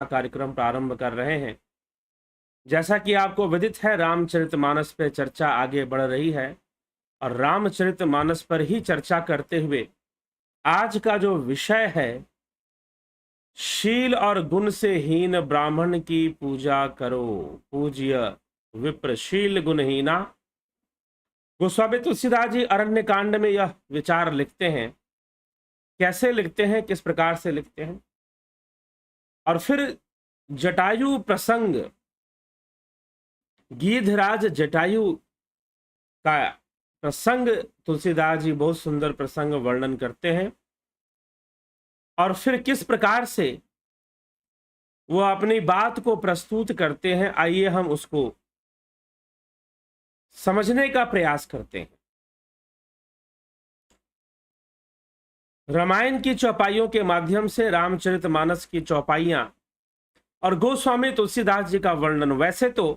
कार्यक्रम प्रारंभ कर रहे हैं। जैसा कि आपको विदित है, रामचरितमानस पे चर्चा आगे बढ़ रही है और रामचरितमानस पर ही चर्चा करते हुए आज का जो विषय है, शील और गुण से हीन ब्राह्मण की पूजा करो, पूज्य विप्र शील गुणहीना। गोस्वामी तुलसीदास जी अरण्य कांड में यह विचार लिखते हैं। कैसे लिखते हैं, किस प्रकार से लिखते हैं? और फिर जटायु प्रसंग, गीधराज जटायु का प्रसंग तुलसीदास जी बहुत सुंदर प्रसंग वर्णन करते हैं और फिर किस प्रकार से वो अपनी बात को प्रस्तुत करते हैं, आइए हम उसको समझने का प्रयास करते हैं। रामायण की चौपाइयों के माध्यम से रामचरितमानस की चौपाइयां और गोस्वामी तुलसीदास जी का वर्णन। वैसे तो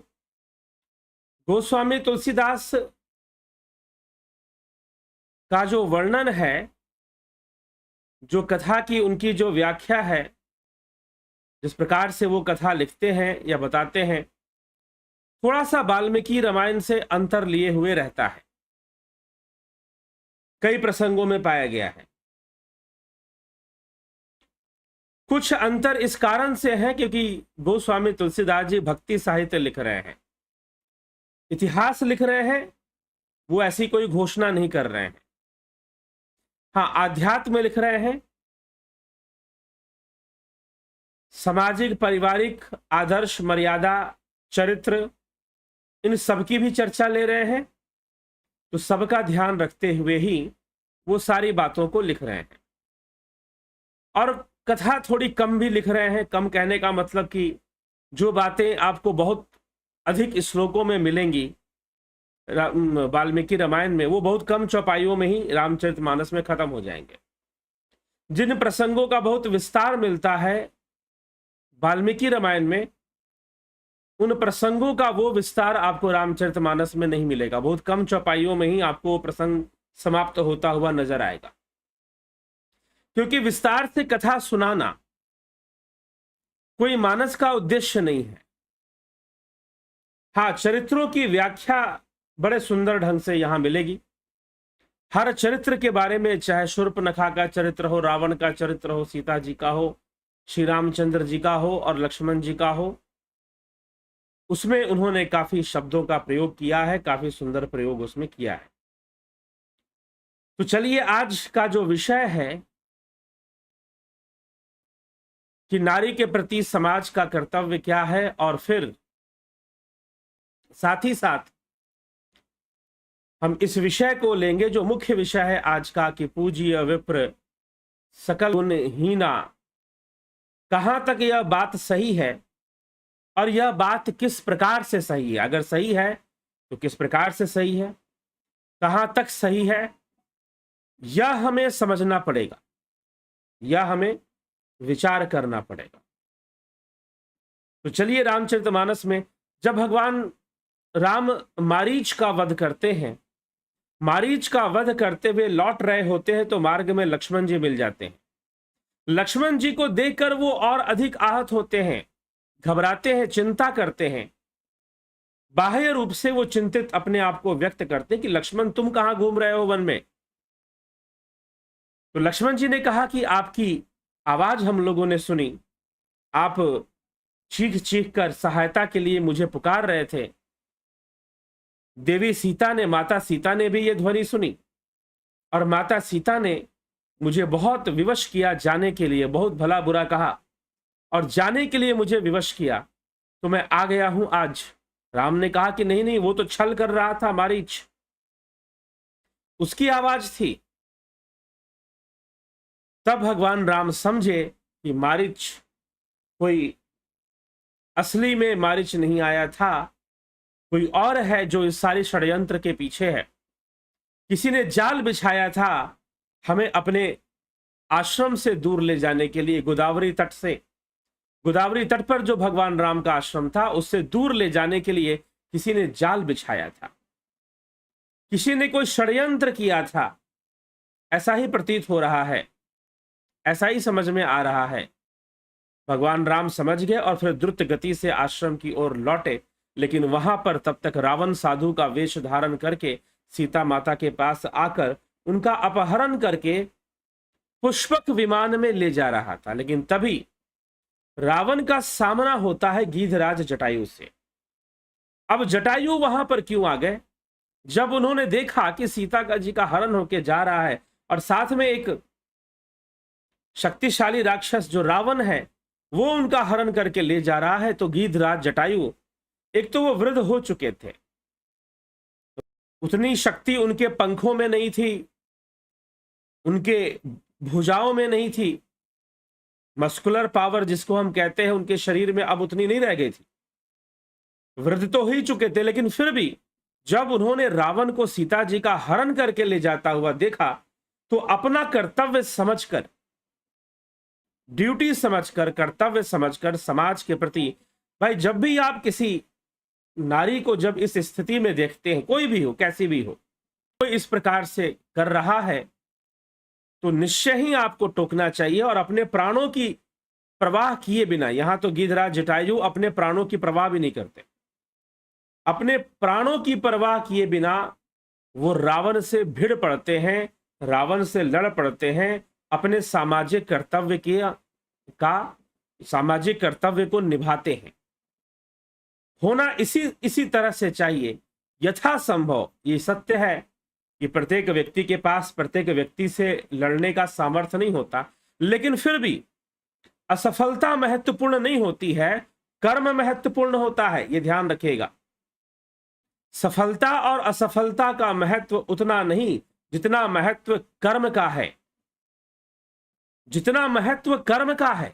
गोस्वामी तुलसीदास का जो वर्णन है, जो कथा की उनकी जो व्याख्या है, जिस प्रकार से वो कथा लिखते हैं या बताते हैं, थोड़ा सा वाल्मीकि रामायण से अंतर लिए हुए रहता है, कई प्रसंगों में पाया गया है। कुछ अंतर इस कारण से है क्योंकि गोस्वामी तुलसीदास जी भक्ति साहित्य लिख रहे हैं, इतिहास लिख रहे हैं, वो ऐसी कोई घोषणा नहीं कर रहे हैं। हाँ, आध्यात्म लिख रहे हैं, सामाजिक पारिवारिक आदर्श मर्यादा चरित्र, इन सबकी भी चर्चा ले रहे हैं। तो सबका ध्यान रखते हुए ही वो सारी बातों को लिख रहे हैं और कथा थोड़ी कम भी लिख रहे हैं। कम कहने का मतलब कि जो बातें आपको बहुत अधिक श्लोकों में मिलेंगी वाल्मीकि रामायण में, वो बहुत कम चौपाइयों में ही रामचरितमानस में खत्म हो जाएंगे। जिन प्रसंगों का बहुत विस्तार मिलता है वाल्मीकि रामायण में, उन प्रसंगों का वो विस्तार आपको रामचरितमानस में नहीं मिलेगा। बहुत कम चौपाइयों में ही आपको वो प्रसंग समाप्त होता हुआ नजर आएगा, क्योंकि विस्तार से कथा सुनाना कोई मानस का उद्देश्य नहीं है। हाँ, चरित्रों की व्याख्या बड़े सुंदर ढंग से यहां मिलेगी। हर चरित्र के बारे में, चाहे शूर्पणखा का चरित्र हो, रावण का चरित्र हो, सीता जी का हो, श्री रामचंद्र जी का हो और लक्ष्मण जी का हो, उसमें उन्होंने काफी शब्दों का प्रयोग किया है, काफी सुंदर प्रयोग उसमें किया है। तो चलिए, आज का जो विषय है कि नारी के प्रति समाज का कर्तव्य क्या है, और फिर साथ ही साथ हम इस विषय को लेंगे जो मुख्य विषय है आज का, कि पूज्य विप्र सकल गुणहीना। कहां तक यह बात सही है और यह बात किस प्रकार से सही है? अगर सही है तो किस प्रकार से सही है, कहां तक सही है, यह हमें समझना पड़ेगा, यह हमें विचार करना पड़ेगा। तो चलिए, रामचरितमानस में जब भगवान राम मारीच का वध करते हैं, मारीच का वध करते हुए लौट रहे होते हैं, तो मार्ग में लक्ष्मण जी मिल जाते हैं। लक्ष्मण जी को देखकर वो और अधिक आहत होते हैं, घबराते हैं, चिंता करते हैं। बाह्य रूप से वो चिंतित अपने आप को व्यक्त करते हैं कि लक्ष्मण, तुम कहां घूम रहे हो वन में? तो लक्ष्मण जी ने कहा कि आपकी आवाज हम लोगों ने सुनी, आप चीख चीख कर सहायता के लिए मुझे पुकार रहे थे। देवी सीता ने, माता सीता ने भी ये ध्वनि सुनी और माता सीता ने मुझे बहुत विवश किया जाने के लिए, बहुत भला बुरा कहा और जाने के लिए मुझे विवश किया, तो मैं आ गया हूं आज। राम ने कहा कि नहीं नहीं, वो तो छल कर रहा था मारीच, उसकी आवाज थी। तब भगवान राम समझे कि मारीच कोई असली में मारीच नहीं आया था, कोई और है जो इस सारी षड्यंत्र के पीछे है। किसी ने जाल बिछाया था हमें अपने आश्रम से दूर ले जाने के लिए, गोदावरी तट से, गोदावरी तट पर जो भगवान राम का आश्रम था, उससे दूर ले जाने के लिए किसी ने जाल बिछाया था, किसी ने कोई षड्यंत्र किया था। ऐसा ही प्रतीत हो रहा है, ऐसा ही समझ में आ रहा है। भगवान राम समझ गए और फिर द्रुत गति से आश्रम की ओर लौटे, लेकिन वहां पर तब तक रावण साधु का वेश धारण करके सीता माता के पास आकर उनका अपहरण करके पुष्पक विमान में ले जा रहा था। लेकिन तभी रावण का सामना होता है गीधराज जटायु से। अब जटायु वहां पर क्यों आ गए? जब उन्होंने देखा कि सीता का जी का हरण होके जा रहा है और साथ में एक शक्तिशाली राक्षस जो रावण है वो उनका हरण करके ले जा रहा है, तो गीधराज जटायु, एक तो वो वृद्ध हो चुके थे, उतनी शक्ति उनके पंखों में नहीं थी, उनके भुजाओं में नहीं थी, मस्कुलर पावर जिसको हम कहते हैं उनके शरीर में अब उतनी नहीं रह गई थी। वृद्ध तो ही चुके थे, लेकिन फिर भी जब उन्होंने रावण को सीता जी का हरण करके ले जाता हुआ देखा तो अपना कर्तव्य समझकर, ड्यूटी समझकर, कर्तव्य समझकर समाज के प्रति, भाई जब भी आप किसी नारी को जब इस स्थिति में देखते हैं, कोई भी हो, कैसी भी हो, कोई इस प्रकार से कर रहा है तो निश्चय ही आपको टोकना चाहिए और अपने प्राणों की प्रवाह किए बिना, यहां तो गीधराज जटायु अपने प्राणों की प्रवाह भी नहीं करते, अपने प्राणों की परवाह किए बिना वो रावण से भिड़ पड़ते हैं, रावण से लड़ पड़ते हैं, अपने सामाजिक कर्तव्य को निभाते हैं। होना इसी तरह से चाहिए, यथासंभव। ये सत्य है कि प्रत्येक व्यक्ति के पास प्रत्येक व्यक्ति से लड़ने का सामर्थ्य नहीं होता, लेकिन फिर भी असफलता महत्वपूर्ण नहीं होती है, कर्म महत्वपूर्ण होता है, ये ध्यान रखिएगा। सफलता और असफलता का महत्व उतना नहीं जितना महत्व कर्म का है, जितना महत्व कर्म का है।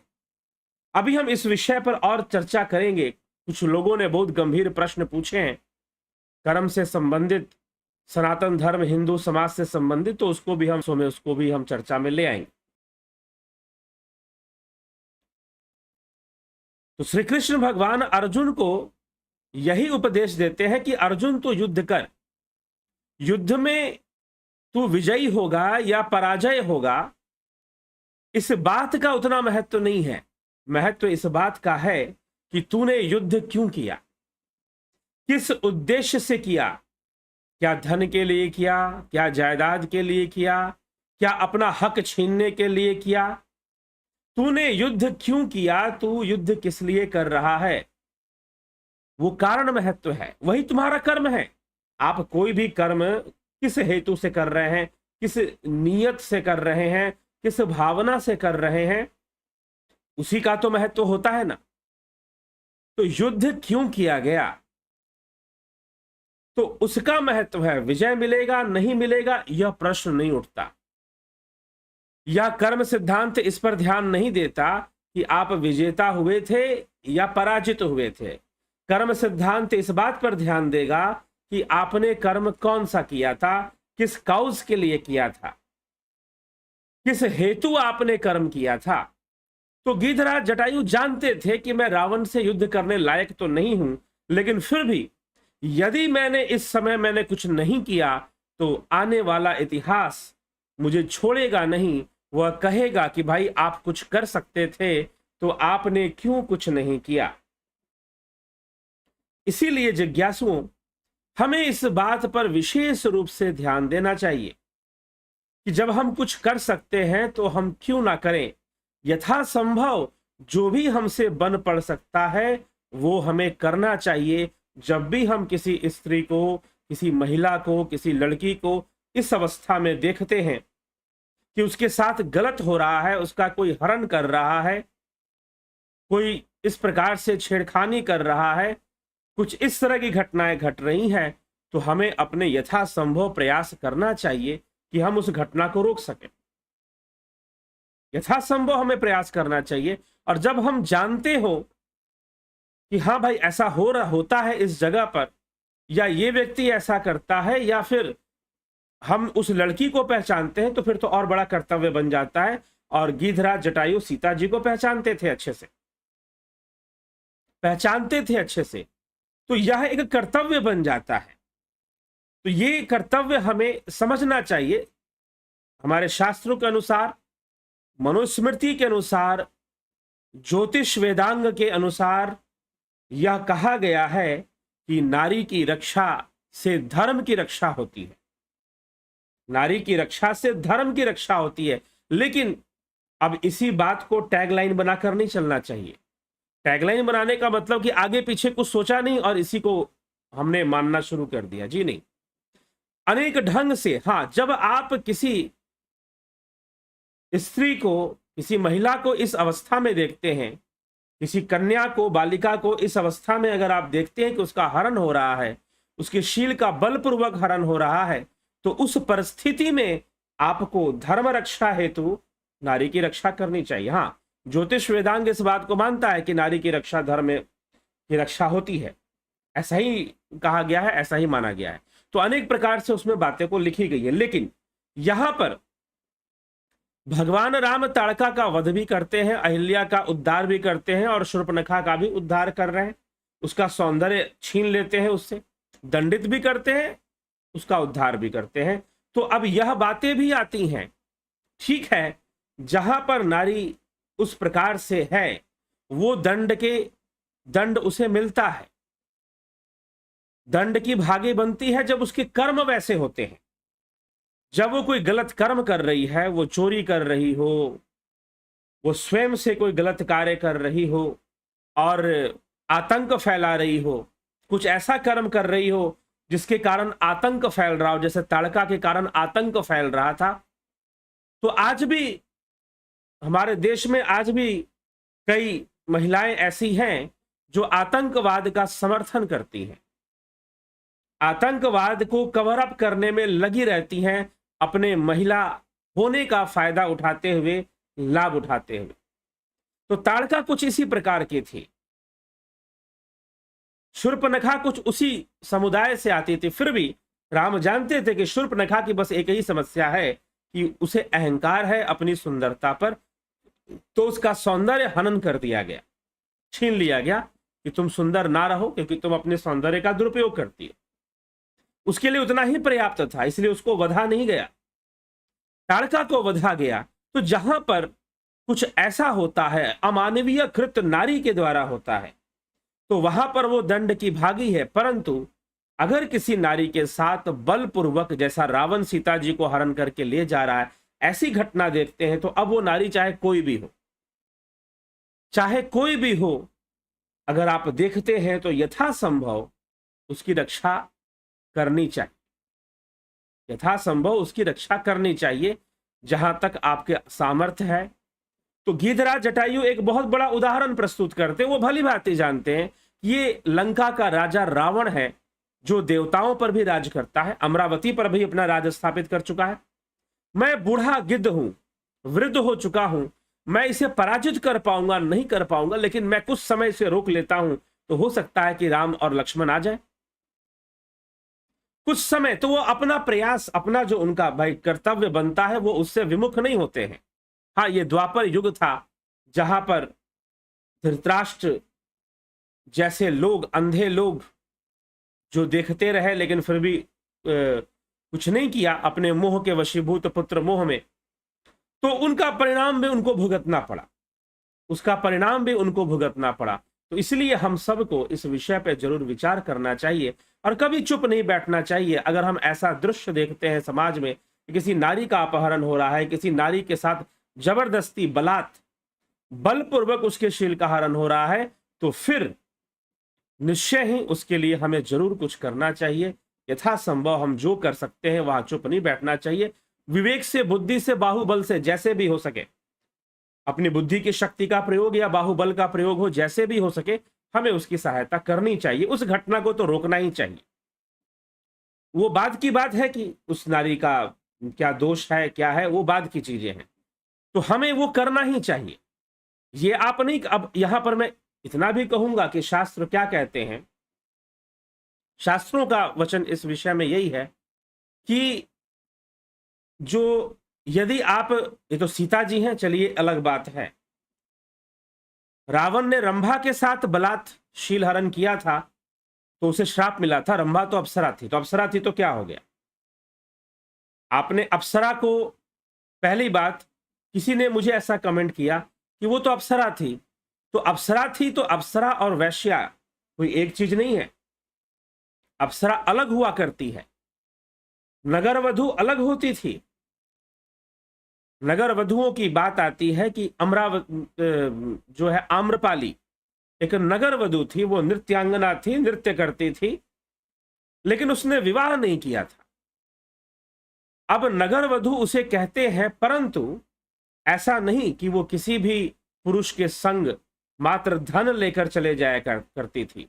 अभी हम इस विषय पर और चर्चा करेंगे। कुछ लोगों ने बहुत गंभीर प्रश्न पूछे हैं कर्म से संबंधित, सनातन धर्म, हिंदू समाज से संबंधित, तो उसको भी हम चर्चा में ले आएंगे। तो श्री कृष्ण भगवान अर्जुन को यही उपदेश देते हैं कि अर्जुन तो युद्ध कर, युद्ध में तू विजयी होगा या पराजय होगा, इस बात का उतना महत्व नहीं है। महत्व इस बात का है कि तूने युद्ध क्यों किया, किस उद्देश्य से किया, क्या धन के लिए किया, क्या जायदाद के लिए किया, क्या अपना हक छीनने के लिए किया, तूने युद्ध क्यों किया, तू युद्ध किस लिए कर रहा है, वो कारण महत्व है, वही तुम्हारा कर्म है। आप कोई भी कर्म किस हेतु से कर रहे हैं, किस नियत से कर रहे हैं, किस भावना से कर रहे हैं, उसी का तो महत्व होता है ना। तो युद्ध क्यों किया गया, तो उसका महत्व है। विजय मिलेगा नहीं मिलेगा यह प्रश्न नहीं उठता, या कर्म सिद्धांत इस पर ध्यान नहीं देता कि आप विजेता हुए थे या पराजित हुए थे। कर्म सिद्धांत इस बात पर ध्यान देगा कि आपने कर्म कौन सा किया था, किस काउज के लिए किया था, किस हेतु आपने कर्म किया था। तो गीधराज जटायु जानते थे कि मैं रावण से युद्ध करने लायक तो नहीं हूं, लेकिन फिर भी यदि मैंने इस समय मैंने कुछ नहीं किया तो आने वाला इतिहास मुझे छोड़ेगा नहीं, वह कहेगा कि भाई आप कुछ कर सकते थे तो आपने क्यों कुछ नहीं किया। इसीलिए जिज्ञासुओं, हमें इस बात पर विशेष रूप से ध्यान देना चाहिए कि जब हम कुछ कर सकते हैं तो हम क्यों ना करें। यथासंभव जो भी हमसे बन पड़ सकता है वो हमें करना चाहिए। जब भी हम किसी स्त्री को, किसी महिला को, किसी लड़की को इस अवस्था में देखते हैं कि उसके साथ गलत हो रहा है, उसका कोई हरण कर रहा है, कोई इस प्रकार से छेड़खानी कर रहा है, कुछ इस तरह की घटनाएं घट रही हैं, तो हमें अपने यथासंभव प्रयास करना चाहिए कि हम उस घटना को रोक सकें। यथासंभव हमें प्रयास करना चाहिए। और जब हम जानते हो कि हाँ भाई ऐसा होता है इस जगह पर, या ये व्यक्ति ऐसा करता है, या फिर हम उस लड़की को पहचानते हैं, तो फिर तो और बड़ा कर्तव्य बन जाता है। और गीधराज जटायु सीता जी को पहचानते थे अच्छे से, तो यह एक कर्तव्य बन जाता है। तो ये कर्तव्य हमें समझना चाहिए। हमारे शास्त्रों के अनुसार, मनुस्मृति के अनुसार ज्योतिष वेदांग के अनुसार यह कहा गया है कि नारी की रक्षा से धर्म की रक्षा होती है, नारी की रक्षा से धर्म की रक्षा होती है। लेकिन अब इसी बात को टैगलाइन बनाकर नहीं चलना चाहिए। टैगलाइन बनाने का मतलब कि आगे पीछे कुछ सोचा नहीं और इसी को हमने मानना शुरू कर दिया, जी नहीं। अनेक ढंग से, हाँ, जब आप किसी स्त्री को, किसी महिला को इस अवस्था में देखते हैं, किसी कन्या को, बालिका को इस अवस्था में अगर आप देखते हैं कि उसका हरण हो रहा है, उसके शील का बलपूर्वक हरण हो रहा है, तो उस परिस्थिति में आपको धर्म रक्षा हेतु नारी की रक्षा करनी चाहिए। हाँ, ज्योतिष वेदांग इस बात को मानता है कि नारी की रक्षा धर्म की रक्षा होती है, ऐसा ही कहा गया है, ऐसा ही माना गया है। तो अनेक प्रकार से उसमें बातें को लिखी गई है। लेकिन यहां पर भगवान राम ताड़का का वध भी करते हैं, अहिल्या का उद्धार भी करते हैं और शूर्पणखा का भी उद्धार कर रहे हैं, उसका सौंदर्य छीन लेते हैं, उससे दंडित भी करते हैं, उसका उद्धार भी करते हैं। तो अब यह बातें भी आती हैं, ठीक है, जहां पर नारी उस प्रकार से है, वो दंड उसे मिलता है, दंड की भागी बनती है जब उसके कर्म वैसे होते हैं। जब वो कोई गलत कर्म कर रही है, वो चोरी कर रही हो, वो स्वयं से कोई गलत कार्य कर रही हो और आतंक फैला रही हो, कुछ ऐसा कर्म कर रही हो जिसके कारण आतंक फैल रहा हो, जैसे ताड़का के कारण आतंक फैल रहा था। तो आज भी हमारे देश में आज भी कई महिलाएं ऐसी हैं जो आतंकवाद का समर्थन करती हैं, आतंकवाद को कवर अप करने में लगी रहती हैं, अपने महिला होने का फायदा उठाते हुए, लाभ उठाते हुए। तो ताड़का कुछ इसी प्रकार की थी, शूर्पणखा कुछ उसी समुदाय से आती थी। फिर भी राम जानते थे कि शूर्पणखा की बस एक ही समस्या है कि उसे अहंकार है अपनी सुंदरता पर, तो उसका सौंदर्य हनन कर दिया गया, छीन लिया गया कि तुम सुंदर ना रहो क्योंकि तुम अपने सौंदर्य का दुरुपयोग करती हो। उसके लिए उतना ही पर्याप्त था, इसलिए उसको वधा नहीं गया, ताड़का को वधा गया। तो जहां पर कुछ ऐसा होता है, अमानवीय कृत नारी के द्वारा होता है, तो वहां पर वो दंड की भागी है। परंतु अगर किसी नारी के साथ बलपूर्वक, जैसा रावण सीता जी को हरण करके ले जा रहा है, ऐसी घटना देखते हैं, तो अब वो नारी चाहे कोई भी हो, चाहे कोई भी हो, अगर आप देखते हैं तो यथासंभव उसकी रक्षा करनी चाहिए, यथासंभव उसकी रक्षा करनी चाहिए जहां तक आपके सामर्थ्य है। तो गीधराज जटायु एक बहुत बड़ा उदाहरण प्रस्तुत करते हैं। वो भली भांति जानते हैं ये लंका का राजा रावण है, जो देवताओं पर भी राज करता है, अमरावती पर भी अपना राज स्थापित कर चुका है। मैं बूढ़ा गिद्ध हूं, वृद्ध हो चुका हूं, मैं इसे पराजित कर पाऊंगा नहीं कर पाऊंगा, लेकिन मैं कुछ समय से रोक लेता हूं, तो हो सकता है कि राम और लक्ष्मण आ जाए कुछ समय। तो वो अपना प्रयास, अपना जो उनका भाई कर्तव्य बनता है, वो उससे विमुख नहीं होते हैं। हाँ, ये द्वापर युग था जहां पर धृतराष्ट्र जैसे लोग, अंधे लोग, जो देखते रहे लेकिन फिर भी कुछ नहीं किया अपने मोह के वशीभूत पुत्र मोह में, तो उनका परिणाम भी उनको भुगतना पड़ा, उसका परिणाम भी उनको भुगतना पड़ा। तो इसलिए हम सबको इस विषय पर जरूर विचार करना चाहिए और कभी चुप नहीं बैठना चाहिए। अगर हम ऐसा दृश्य देखते हैं समाज में, किसी नारी का अपहरण हो रहा है, किसी नारी के साथ जबरदस्ती बलपूर्वक उसके शील का हरण हो रहा है, तो फिर निश्चय ही उसके लिए हमें जरूर कुछ करना चाहिए। यथासंभव हम जो कर सकते हैं वहां चुप नहीं बैठना चाहिए। विवेक से, बुद्धि से, बाहुबल से, जैसे भी हो सके, अपनी बुद्धि की शक्ति का प्रयोग या बाहुबल का प्रयोग हो, जैसे भी हो सके, हमें उसकी सहायता करनी चाहिए। उस घटना को तो रोकना ही चाहिए। वो बाद की बात है कि उस नारी का क्या दोष है, क्या है, वो बाद की चीजें हैं, तो हमें वो करना ही चाहिए। ये आप नहीं, अब यहां पर मैं इतना भी कहूंगा कि शास्त्र क्या कहते हैं। शास्त्रों का वचन इस विषय में यही है कि जो, यदि आप, ये तो सीता जी हैं, चलिए अलग बात है, रावण ने रंभा के साथ बलात्शील हरण किया था तो उसे श्राप मिला था। रंभा तो अप्सरा थी, तो अप्सरा थी तो क्या हो गया? आपने अप्सरा को, पहली बात, किसी ने मुझे ऐसा कमेंट किया कि वो तो अप्सरा थी, तो अप्सरा थी, तो अप्सरा और वैश्या कोई एक चीज नहीं है। अप्सरा अलग हुआ करती है, नगर वधु अलग होती थी। नगर वधुओं की बात आती है कि जो है आम्रपाली एक नगर वधु थी, वो नृत्यांगना थी, नृत्य करती थी, लेकिन उसने विवाह नहीं किया था। अब नगर वधु उसे कहते हैं, परंतु ऐसा नहीं कि वो किसी भी पुरुष के संग मात्र धन लेकर चले जाया करती थी।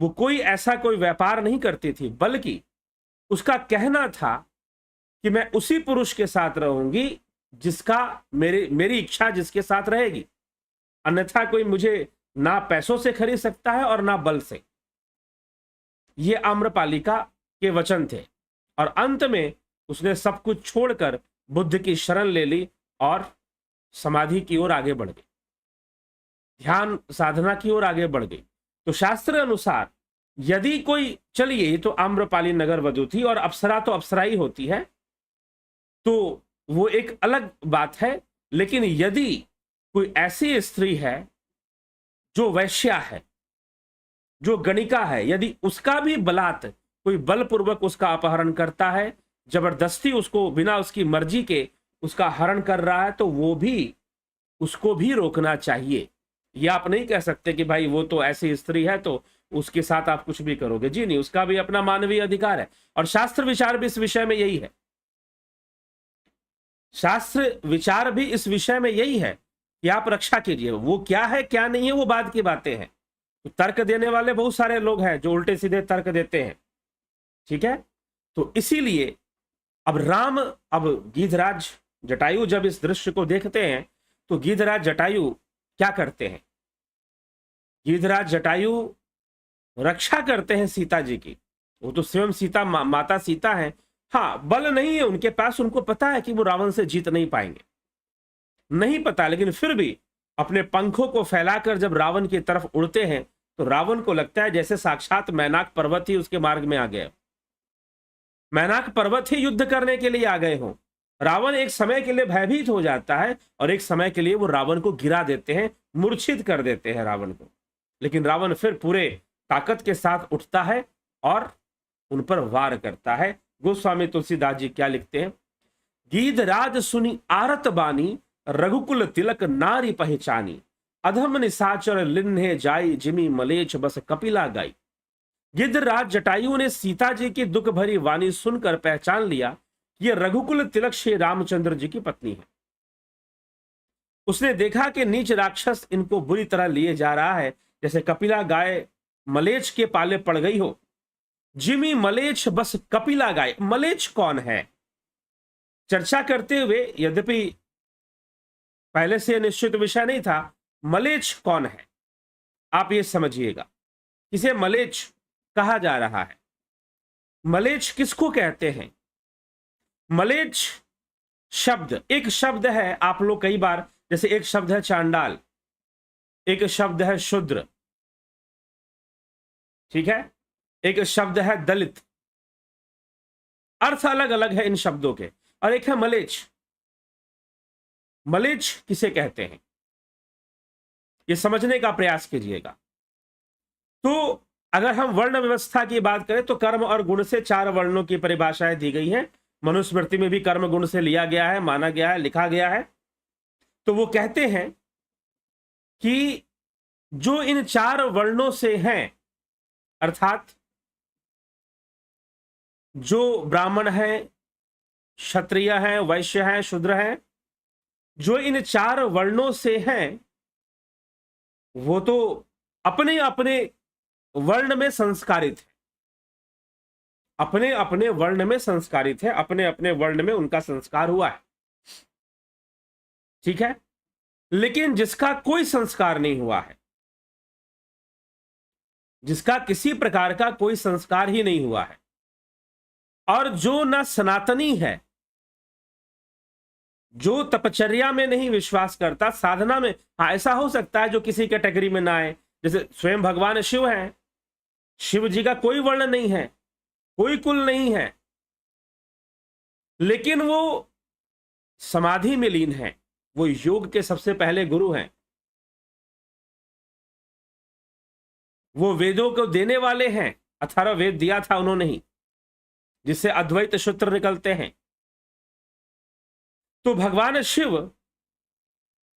वो कोई ऐसा कोई व्यापार नहीं करती थी, बल्कि उसका कहना था कि मैं उसी पुरुष के साथ रहूंगी जिसका मेरी इच्छा जिसके साथ रहेगी, अन्यथा कोई मुझे ना पैसों से खरीद सकता है और ना बल से। ये आम्रपालिका के वचन थे, और अंत में उसने सब कुछ छोड़कर बुद्ध की शरण ले ली और समाधि की ओर आगे बढ़ गई, ध्यान साधना की ओर आगे बढ़ गई। तो शास्त्र अनुसार यदि कोई, चलिए तो आम्रपाली नगर वधु थी और अप्सरा तो अप्सरा ही होती है, तो वो एक अलग बात है। लेकिन यदि कोई ऐसी स्त्री है जो वैश्या है, जो गणिका है, यदि उसका भी बलात् कोई बलपूर्वक उसका अपहरण करता है, जबरदस्ती उसको बिना उसकी मर्जी के उसका हरण कर रहा है, तो वो भी, उसको भी रोकना चाहिए। ये आप नहीं कह सकते कि भाई वो तो ऐसी स्त्री है तो उसके साथ आप कुछ भी करोगे। जी नहीं, उसका भी अपना मानवीय अधिकार है, और शास्त्र विचार भी इस विषय में यही है। शास्त्र विचार भी इस विषय में यही है कि आप रक्षा कीजिए। वो क्या है क्या नहीं है वो बाद की बातें हैं। तो तर्क देने वाले बहुत सारे लोग हैं जो उल्टे सीधे तर्क देते हैं, ठीक है। तो इसीलिए अब गिद्धराज जटायु जब इस दृश्य को देखते हैं, तो गिद्धराज जटायु क्या करते हैं? गिद्धराज जटायु रक्षा करते हैं सीता जी की। वो तो स्वयं सीता माता सीता है। हाँ, बल नहीं है उनके पास, उनको पता है कि वो रावण से जीत नहीं पाएंगे, नहीं पता, लेकिन फिर भी अपने पंखों को फैलाकर जब रावण की तरफ उड़ते हैं, तो रावण को लगता है जैसे साक्षात मैनाक पर्वत ही उसके मार्ग में आ गया। मैनाक पर्वत ही युद्ध करने के लिए आ गए हों। रावण एक समय के लिए भयभीत हो जाता है, और एक समय के लिए वो रावण को गिरा देते हैं, मूर्छित कर देते हैं रावण को। लेकिन रावण फिर पूरे ताकत के साथ उठता है और उन पर वार करता है। गोस्वामी तुलसीदास जी क्या लिखते हैं? गीधराज सुनी आरत बानी, रघुकुल तिलक नारी पहचानी, अधम निशाचर लिन्हे जाई, जिमी मलेच्छ बस कपिला गाई। गिद्धराज जटायु ने सीता जी की दुख भरी वाणी सुनकर पहचान लिया, ये रघुकुल तिलक श्री रामचंद्र जी की पत्नी है। उसने देखा कि नीच राक्षस इनको बुरी तरह लिए जा रहा है, जैसे कपिला गाय मलेच्छ के पाले पड़ गई हो। जिमी मलेच्छ बस कपिला गाय, मलेच्छ कौन है? चर्चा करते हुए, यद्यपि पहले से निश्चित विषय नहीं था, मलेच्छ कौन है आप ये समझिएगा। किसे मलेच्छ कहा जा रहा है? मलेच्छ किसको कहते हैं? मलेच्छ शब्द, एक शब्द है, आप लोग कई बार, जैसे एक शब्द है चांडाल, एक शब्द है शूद्र, ठीक है, एक शब्द है दलित, अर्थ अलग अलग है इन शब्दों के। और एक है मलेच्छ। मलेच्छ किसे कहते हैं ये समझने का प्रयास कीजिएगा। तो अगर हम वर्ण व्यवस्था की बात करें, तो कर्म और गुण से 4 वर्णों की परिभाषाएं दी गई हैं। मनुस्मृति में भी कर्म गुण से लिया गया है, माना गया है, लिखा गया है। तो वो कहते हैं कि जो इन 4 वर्णों से हैं, अर्थात जो ब्राह्मण है, क्षत्रिय है, वैश्य है, शूद्र है, जो इन 4 वर्णों से हैं, वो तो अपने अपने वर्ण में संस्कारित है, अपने अपने वर्ण में संस्कारित है, अपने अपने वर्ण में उनका संस्कार हुआ है, ठीक है। लेकिन जिसका कोई संस्कार नहीं हुआ है, जिसका किसी प्रकार का कोई संस्कार ही नहीं हुआ है, और जो न सनातनी है, जो तपचर्या में नहीं विश्वास करता, साधना में, हाँ ऐसा हो सकता है जो किसी कैटेगरी में ना आए, जैसे स्वयं भगवान शिव हैं, शिव जी का कोई वर्ण नहीं है, कोई कुल नहीं है, लेकिन वो समाधि में लीन है, वो योग के सबसे पहले गुरु हैं, वो वेदों को देने वाले हैं, अथर्व वेद दिया था उन्होंने ही, जिससे अद्वैत सूत्र निकलते हैं। तो भगवान शिव,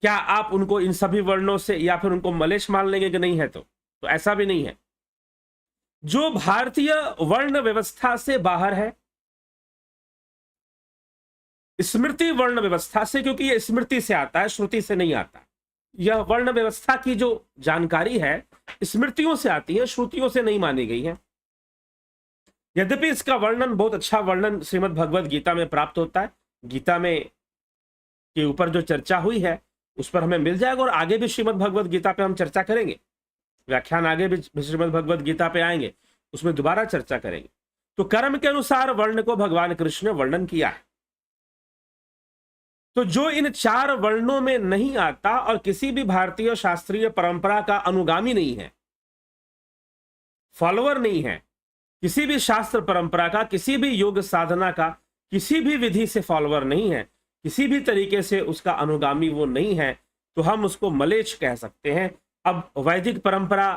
क्या आप उनको इन सभी वर्णों से या फिर उनको मलेच्छ मान लेंगे कि नहीं है? तो ऐसा भी नहीं है। जो भारतीय वर्ण व्यवस्था से बाहर है, स्मृति वर्ण व्यवस्था से, क्योंकि यह स्मृति से आता है, श्रुति से नहीं आता। यह वर्ण व्यवस्था की जो जानकारी है स्मृतियों से आती है, श्रुतियों से नहीं मानी गई है। यद्यपि इसका वर्णन, बहुत अच्छा वर्णन श्रीमद् भगवद गीता में प्राप्त होता है। गीता में के ऊपर जो चर्चा हुई है उस पर हमें मिल जाएगा, और आगे भी श्रीमद् भगवद गीता पे हम चर्चा करेंगे। व्याख्यान आगे भी श्रीमद् भगवद गीता पे आएंगे, उसमें दोबारा चर्चा करेंगे। तो कर्म के अनुसार वर्ण को भगवान कृष्ण ने वर्णन किया है। तो जो इन 4 वर्णों में नहीं आता और किसी भी भारतीय शास्त्रीय परंपरा का अनुगामी नहीं है, फॉलोअर नहीं है, किसी भी शास्त्र परंपरा का, किसी भी योग साधना का, किसी भी विधि से फॉलोअर नहीं है, किसी भी तरीके से उसका अनुगामी वो नहीं है, तो हम उसको मलेच्छ कह सकते हैं। अब वैदिक परंपरा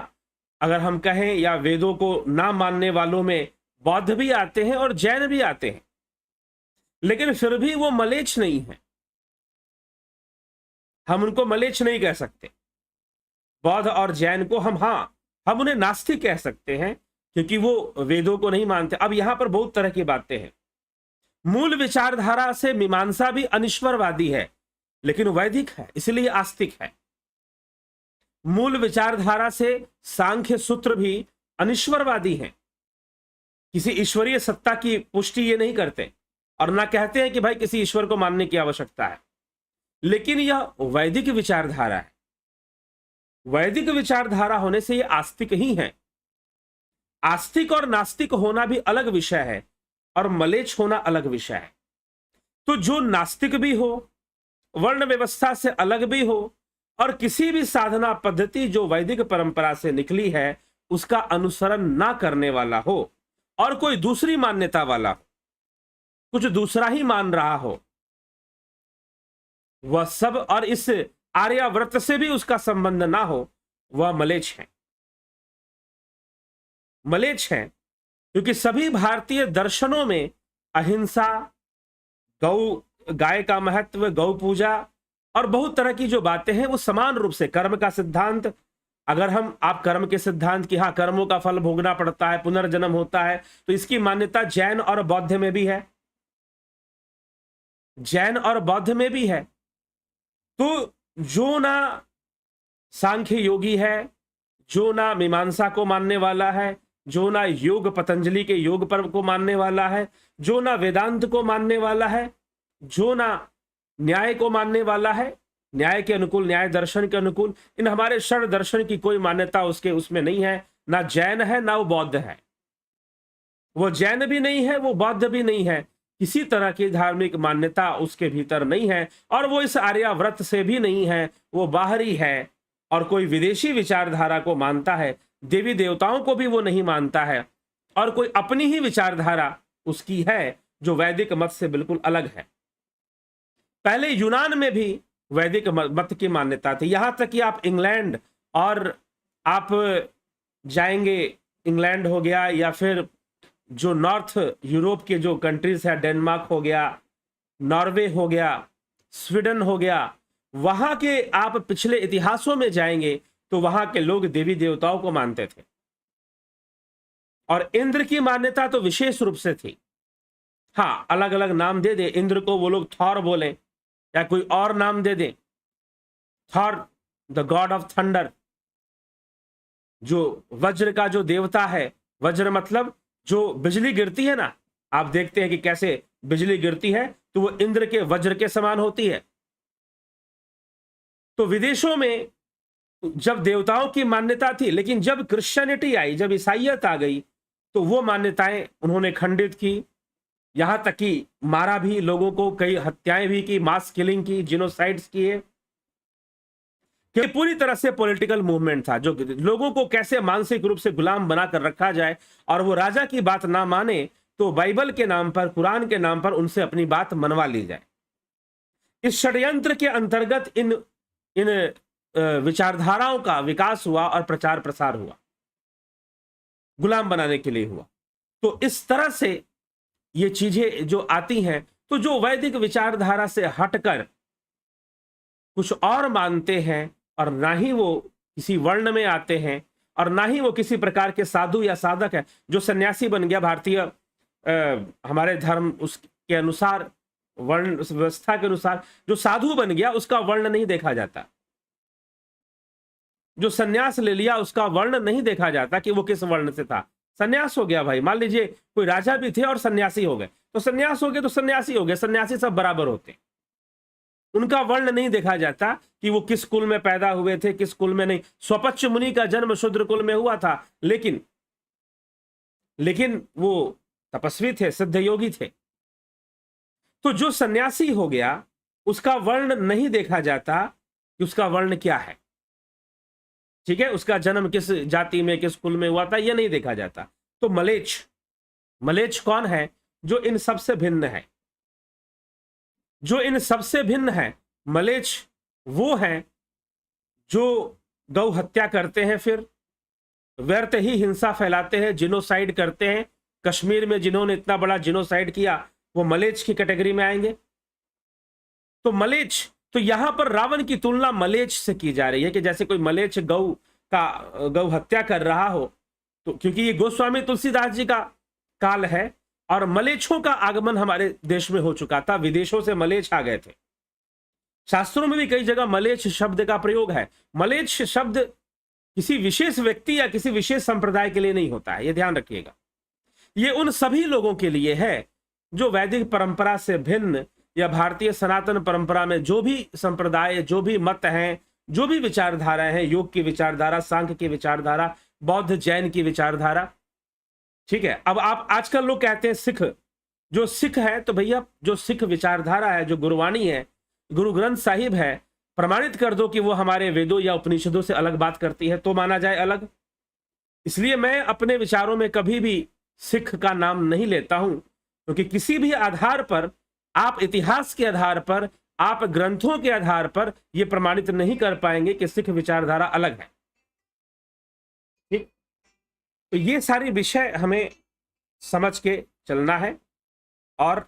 अगर हम कहें, या वेदों को ना मानने वालों में बौद्ध भी आते हैं और जैन भी आते हैं, लेकिन फिर भी वो मलेच्छ नहीं है, हम उनको मलेच्छ नहीं कह सकते। बौद्ध और जैन को हम उन्हें नास्तिक कह सकते हैं, क्योंकि वो वेदों को नहीं मानते। अब यहां पर बहुत तरह की बातें हैं। मूल विचारधारा से मीमांसा भी अनिश्वरवादी है, लेकिन वैदिक है, इसलिए आस्तिक है। मूल विचारधारा से सांख्य सूत्र भी अनिश्वरवादी हैं, किसी ईश्वरीय सत्ता की पुष्टि ये नहीं करते, और ना कहते हैं कि भाई किसी ईश्वर को मानने की आवश्यकता है, लेकिन यह वैदिक विचारधारा है। वैदिक विचारधारा होने से यह आस्तिक ही है। आस्तिक और नास्तिक होना भी अलग विषय है, और मलेच्छ होना अलग विषय है। तो जो नास्तिक भी हो, वर्ण व्यवस्था से अलग भी हो, और किसी भी साधना पद्धति जो वैदिक परंपरा से निकली है उसका अनुसरण ना करने वाला हो, और कोई दूसरी मान्यता वाला हो, कुछ दूसरा ही मान रहा हो, वह सब, और इस आर्याव्रत से भी उसका संबंध ना हो, वह मलेच्छ है। मलेच्छ है क्योंकि सभी भारतीय दर्शनों में अहिंसा, गाय का महत्व, गौ पूजा और बहुत तरह की जो बातें हैं वो समान रूप से, कर्म का सिद्धांत, अगर आप कर्म के सिद्धांत की, हाँ कर्मों का फल भोगना पड़ता है, पुनर्जन्म होता है, तो इसकी मान्यता जैन और बौद्ध में भी है। जैन और बौद्ध में भी है। तो जो ना सांख्य योगी है, जो ना मीमांसा को मानने वाला है, जो ना योग पतंजलि के योग पर्व को मानने वाला है, जो ना वेदांत को मानने वाला है, जो ना न्याय को मानने वाला है, न्याय के अनुकूल, न्याय दर्शन के अनुकूल, इन हमारे षड दर्शन की कोई मान्यता उसमें नहीं है। ना जैन है, ना वो बौद्ध है। वो जैन भी नहीं है, वो बौद्ध भी नहीं है, किसी तरह की धार्मिक मान्यता उसके भीतर नहीं है, और वो इस आर्याव्रत से भी नहीं है, वो बाहरी है, और कोई विदेशी विचारधारा को मानता है। देवी देवताओं को भी वो नहीं मानता है, और कोई अपनी ही विचारधारा उसकी है जो वैदिक मत से बिल्कुल अलग है। पहले यूनान में भी वैदिक मत की मान्यता थी, यहां तक कि आप इंग्लैंड, और आप जाएंगे, इंग्लैंड हो गया, या फिर जो नॉर्थ यूरोप के जो कंट्रीज है, डेनमार्क हो गया, नॉर्वे हो गया, स्वीडन हो गया, वहां के आप पिछले इतिहासों में जाएंगे तो वहां के लोग देवी देवताओं को मानते थे, और इंद्र की मान्यता तो विशेष रूप से थी। हाँ, अलग अलग नाम दे दे, इंद्र को वो लोग थॉर बोले, या कोई और नाम दे दे, Thor the god of thunder, जो वज्र का जो देवता है। वज्र मतलब जो बिजली गिरती है ना, आप देखते हैं कि कैसे बिजली गिरती है, तो वो इंद्र के वज्र के समान होती है। तो विदेशों में जब देवताओं की मान्यता थी, लेकिन जब क्रिश्चियनिटी आई, जब ईसाइयत आ गई, तो वो मान्यताएं उन्होंने खंडित की, यहां तक कि मारा भी लोगों को, कई हत्याएं भी की, मास किलिंग की, जिनोसाइड्स किए। कि पूरी तरह से पॉलिटिकल मूवमेंट था, जो लोगों को कैसे मानसिक रूप से गुलाम बनाकर रखा जाए, और वो राजा की बात ना माने तो बाइबल के नाम पर, कुरान के नाम पर उनसे अपनी बात मनवा ली जाए। इस षड्यंत्र के अंतर्गत इन विचारधाराओं का विकास हुआ और प्रचार प्रसार हुआ। गुलाम बनाने के लिए हुआ। तो इस तरह से ये चीजें जो आती हैं, तो जो वैदिक विचारधारा से हटकर कुछ और मानते हैं और ना ही वो किसी वर्ण में आते हैं और ना ही वो किसी प्रकार के साधु या साधक है। जो सन्यासी बन गया भारतीय हमारे धर्म उसके अनुसार, वर्ण व्यवस्था के अनुसार जो साधु बन गया उसका वर्ण नहीं देखा जाता। जो सन्यास ले लिया उसका वर्ण नहीं देखा जाता कि वो किस वर्ण से था। सन्यास हो गया भाई, मान लीजिए कोई राजा भी थे और सन्यासी हो गए, तो सन्यास हो गए तो सन्यासी हो गए। सन्यासी सब बराबर होते हैं, उनका वर्ण नहीं देखा जाता कि वो किस कुल में पैदा हुए थे, किस कुल में नहीं। स्वपच्छ मुनि का जन्म शूद्र कुल में हुआ था, लेकिन वो तपस्वी थे, सिद्ध योगी थे। तो जो सन्यासी हो गया उसका वर्ण नहीं देखा जाता कि उसका वर्ण क्या है, ठीक है, उसका जन्म किस जाति में किस कुल में हुआ था यह नहीं देखा जाता। तो मलेच्छ कौन है? जो इन सबसे भिन्न है, जो इन सबसे भिन्न है। मलेच्छ वो हैं जो गौ हत्या करते हैं, फिर व्यर्थ ही हिंसा फैलाते हैं, जिनोसाइड करते हैं। कश्मीर में जिन्होंने इतना बड़ा जिनोसाइड किया वो मलेच्छ की कैटेगरी में आएंगे। तो मलेच्छ, तो यहां पर रावण की तुलना मलेच्छ से की जा रही है कि जैसे कोई मलेच्छ गौ हत्या कर रहा हो। तो क्योंकि ये गोस्वामी तुलसीदास जी का काल है और मलेच्छों का आगमन हमारे देश में हो चुका था, विदेशों से मलेच्छ आ गए थे। शास्त्रों में भी कई जगह मलेच्छ शब्द का प्रयोग है। मलेच्छ शब्द किसी विशेष व्यक्ति या किसी विशेष संप्रदाय के लिए नहीं होता है, यह ध्यान रखिएगा। ये उन सभी लोगों के लिए है जो वैदिक परंपरा से भिन्न या भारतीय सनातन परंपरा में जो भी संप्रदाय, जो भी मत हैं, जो भी विचारधारा है, योग की विचारधारा, सांख्य की विचारधारा, बौद्ध जैन की विचारधारा, ठीक है। अब आप आजकल लोग कहते हैं सिख, जो सिख है तो भैया जो सिख विचारधारा है, जो गुरुवाणी है, गुरु ग्रंथ साहिब है, प्रमाणित कर दो कि वो हमारे वेदों या उपनिषदों से अलग बात करती है तो माना जाए अलग। इसलिए मैं अपने विचारों में कभी भी सिख का नाम नहीं लेता हूं, क्योंकि किसी भी आधार पर आप इतिहास के आधार पर, आप ग्रंथों के आधार पर यह प्रमाणित नहीं कर पाएंगे कि सिख विचारधारा अलग है, ठीक। तो ये सारी विषय हमें समझ के चलना है और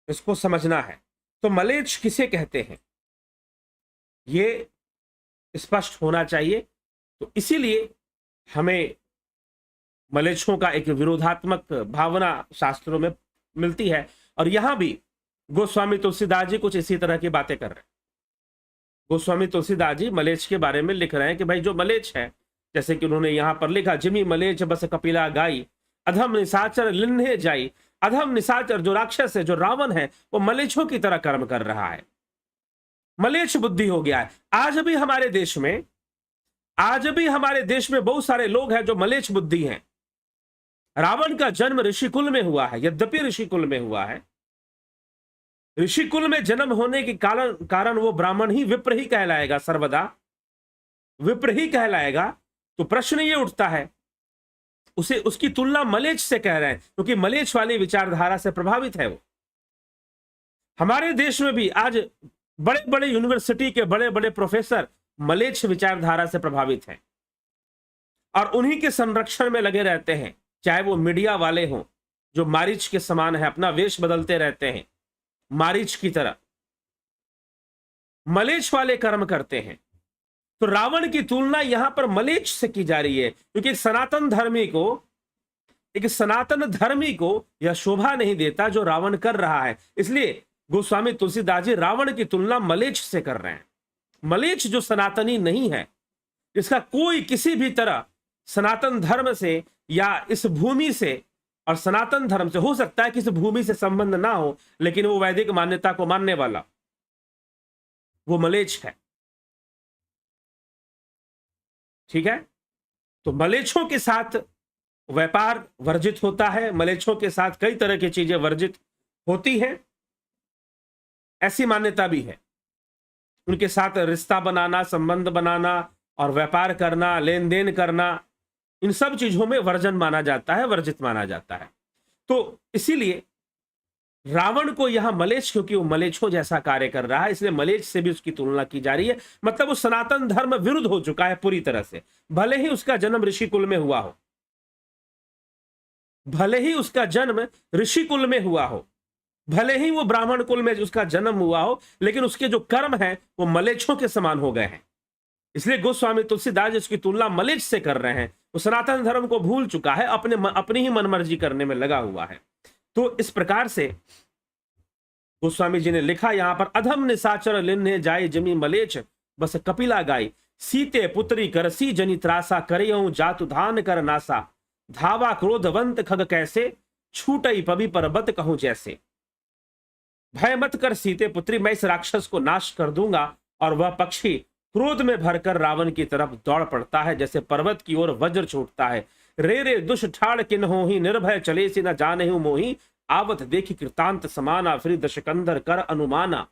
इसको समझना है। तो मलेच्छ किसे कहते हैं ये स्पष्ट होना चाहिए। तो इसीलिए हमें मलेच्छों का एक विरोधात्मक भावना शास्त्रों में मिलती है और यहां भी गोस्वामी तुलसीदास जी कुछ इसी तरह की बातें कर रहे हैं। गोस्वामी तुलसीदास जी मलेच्छ के बारे में लिख रहे हैं कि भाई जो मलेच्छ है, जैसे कि उन्होंने यहां पर लिखा, जिमी मलेच्छ बस कपिला गाई, अधम निशाचर लिन्हे जाई। अधम निशाचर जो राक्षस है, जो रावण है, वो मलेच्छों की तरह कर्म कर रहा है, मलेच्छ बुद्धि हो गया है। आज भी हमारे देश में बहुत सारे लोग हैं जो मलेच्छ बुद्धि हैं। रावण का जन्म ऋषिकुल में हुआ है, यद्यपि ऋषिकुल में हुआ है, ऋषिकुल में जन्म होने के कारण वो ब्राह्मण ही विप्र ही कहलाएगा, सर्वदा विप्र ही कहलाएगा। तो प्रश्न ये उठता है, उसकी तुलना मलेच्छ से कह रहे हैं क्योंकि मलेच्छ वाली विचारधारा से प्रभावित है वो। हमारे देश में भी आज बड़े बड़े यूनिवर्सिटी के बड़े बड़े प्रोफेसर मलेच्छ विचारधारा से प्रभावित हैं और उन्हीं के संरक्षण में लगे रहते हैं, चाहे वो मीडिया वाले हों जो मारीच के समान है, अपना वेश बदलते रहते हैं मारीच की तरह, मलेच्छ वाले कर्म करते हैं। तो रावण की तुलना यहां पर मलेच्छ से की जा रही है क्योंकि एक सनातन धर्मी को यह शोभा नहीं देता जो रावण कर रहा है। इसलिए गोस्वामी तुलसीदास जी रावण की तुलना मलेच्छ से कर रहे हैं। मलेच्छ जो सनातनी नहीं है, इसका कोई किसी भी तरह सनातन धर्म से या इस भूमि से और सनातन धर्म से, हो सकता है कि इस भूमि से संबंध ना हो, लेकिन वो वैदिक मान्यता को मानने वाला, वो मलेच्छ है, ठीक है। तो मलेच्छों के साथ व्यापार वर्जित होता है, मलेच्छों के साथ कई तरह की चीजें वर्जित होती हैं, ऐसी मान्यता भी है। उनके साथ रिश्ता बनाना, संबंध बनाना और व्यापार करना, लेन देन करना, इन सब चीजों में वर्जन माना जाता है, वर्जित माना जाता है। तो इसीलिए रावण को यहां मलेच्छ, क्योंकि वो मलेच्छों जैसा कार्य कर रहा है, इसलिए मलेच्छ से भी उसकी तुलना की जा रही है। मतलब वो सनातन धर्म विरुद्ध हो चुका है पूरी तरह से, भले ही उसका जन्म ऋषिकुल में हुआ हो। भले ही उसका जन्म ऋषि कुल में हुआ हो, भले ही वो ब्राह्मण कुल में उसका जन्म हुआ हो, लेकिन उसके जो कर्म हैं वो मलेच्छों के समान हो गए हैं। इसलिए गोस्वामी तुलसीदास जिसकी तुलना मलेच्छ से कर रहे हैं, वो सनातन धर्म को भूल चुका है, अपनी ही मनमर्जी करने में लगा हुआ है। तो इस प्रकार से गोस्वामी जी ने लिखा यहां पर, अधम निशाचर लिन्ने जाय जमी मलेच्छ बस कपिला गाय, सीते पुत्री करसी जनि त्रासा करयऊ जातु धान कर नासा, धावा क्रोधवंत खग कैसे छूटई पवि पर्वत कहूं जैसे। भय मत कर सीते पुत्री, मैं इस राक्षस को नाश कर दूंगा। और वह पक्षी क्रोध में भरकर रावण की तरफ दौड़ पड़ता है, जैसे पर्वत की ओर वज्र छूटता है। रे रे दुष्ठाड़ किन्हो ही निर्भय चले सी न जाने मोही, आवत देखी कृतांत समाना फिर दशकंदर कर अनुमाना।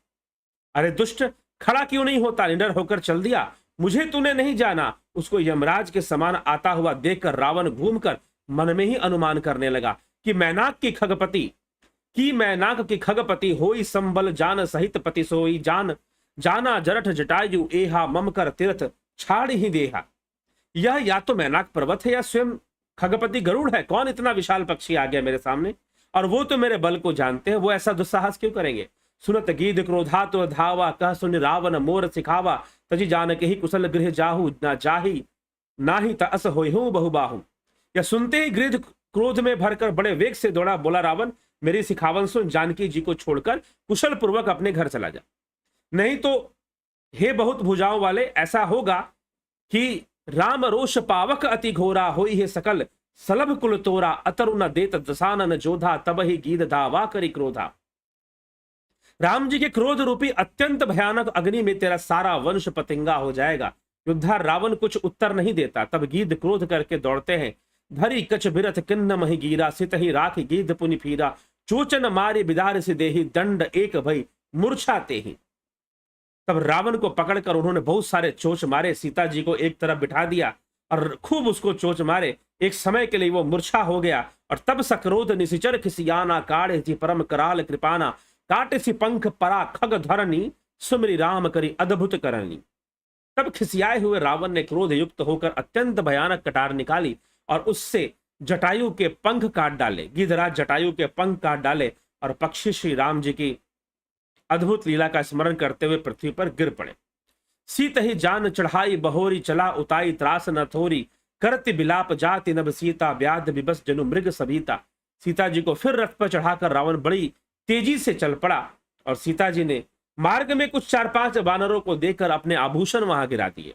अरे दुष्ट, खड़ा क्यों नहीं होता, निडर होकर चल दिया, मुझे तूने नहीं जाना। उसको यमराज के समान आता हुआ देखकर रावण घूमकर मन में ही अनुमान करने लगा कि मैनाक की खगपति होई संबल जान सहित पति सोई जान, जाना जरठ जटायु एहा मम कर तीर्थ छाड़ ही देहा। यह या तो मैनाक पर्वत है या स्वयं खगपति गरुड़ है। कौन इतना विशाल पक्षी आ गया मेरे सामने, और वो तो मेरे बल को जानते हैं, वो ऐसा दुस्साहस क्यों करेंगे। सुनत गीध क्रोधा तो धावा, कह सुन रावण मोर सिखावा, तजी जान के ही कुशल गृह जाहू ना जाही नाही तस होई हूं बहुबाहू। या सुनते ही गृह क्रोध में भरकर बड़े वेग से दौड़ा, बोला रावण मेरी सिखावन सुन, जानकी जी को छोड़कर कुशल पूर्वक अपने घर चला जा, नहीं तो हे बहुत भुजाओं वाले, ऐसा होगा कि राम रोष पावक अति घोरा होई है सकल सलभ कुल तोरा, अतरु न देत दसानन जोधा तब ही गीध धावा करी क्रोधा। राम जी के क्रोध रूपी अत्यंत भयानक अग्नि में तेरा सारा वंश पतिंगा हो जाएगा। युद्धा रावण कुछ उत्तर नहीं देता, तब गीध क्रोध करके दौड़ते हैं। धरी कछ बिरथ किन्न मही गिरा, सित ही राख गीध पुनि फीरा, चोचन मारे बिदार से देही, दंड एक भई मूर्छाते ही। तब रावण को पकड़कर उन्होंने बहुत सारे चोच मारे, सीता जी को एक तरफ बिठा दिया और खूब उसको चोच मारे। एक समय के लिए वो मूर्छा हो गया, और तब सक्रोध निशिचर खिसियाना, काढ़े थी परम कराल कृपाना, काटे सी पंख परा खग धरनी, सुमरी राम करी अद्भुत करनी। तब खिसियाए हुए रावण ने क्रोध युक्त होकर अत्यंत भयानक कटार निकाली और उससे जटायु के पंख काट डाले। गिद्धराज जटायु के पंख काट डाले और पक्षी श्री राम जी की अद्भुत लीला का स्मरण करते हुए पृथ्वी पर गिर पड़े। सीत ही जान चढ़ाई बहोरी, चला उताई त्रास न थोरी, करति बिलाप जाति नभ सीता, व्याध विबस जनु मृग सभीता। सीता जी को फिर रथ पर चढ़ाकर रावण बड़ी तेजी से चल पड़ा, और सीता जी ने मार्ग में कुछ 4-5 वानरों को देखकर अपने आभूषण वहां गिरा दिए।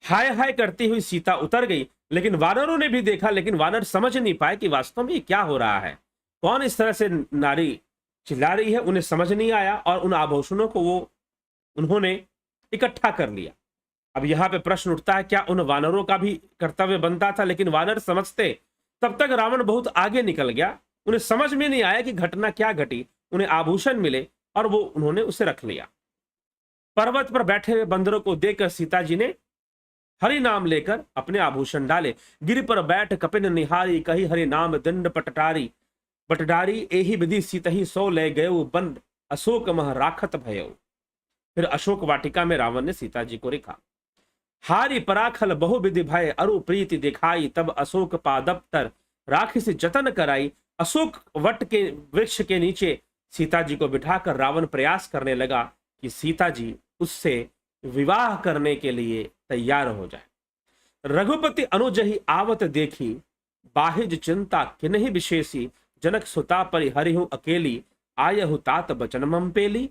हाय हाय करती हुई सीता उतर गई, लेकिन वानरों ने भी देखा, लेकिन वानर समझ नहीं पाए कि वास्तव में क्या हो रहा है, कौन इस तरह से नारी चिल्ला रही है। उन्हें समझ नहीं आया और उन आभूषणों को उन्होंने इकट्ठा कर लिया। अब यहां पे प्रश्न उठता है, क्या उन वानरों का भी कर्तव्य बनता था? लेकिन वानर समझते, तब तक रावण बहुत आगे निकल गया। उन्हें समझ में नहीं आया कि घटना क्या घटी। उन्हें आभूषण मिले और उन्होंने उसे रख लिया। पर्वत पर बैठे हुए बंदरों को देखकर सीता जी ने हरि नाम लेकर अपने आभूषण डाले। गिर पर बैठ कपिन निहारी, कही हरि नाम दंड पटटारी, बटडारी एही विधि सीतही सो ले गयो, बन अशोक मह राखत भयो। फिर अशोक वाटिका में रावण ने सीता जी को लिखा। हारी पराखल बहु विधि भय, अरु प्रीति दिखाई, तब अशोक पादप्तर राखी से जतन कराई। अशोक वट के वृक्ष के नीचे सीता जी को बिठाकर रावण प्रयास करने लगा कि सीता जी उससे विवाह करने के लिए तैयार हो जाए। रघुपति अनुजहि आवत देखी, बाहिज चिंता किन्हीं विशेषी, जनक सुता परि हरिहु अकेली, आयहु तात बचन मम पेली।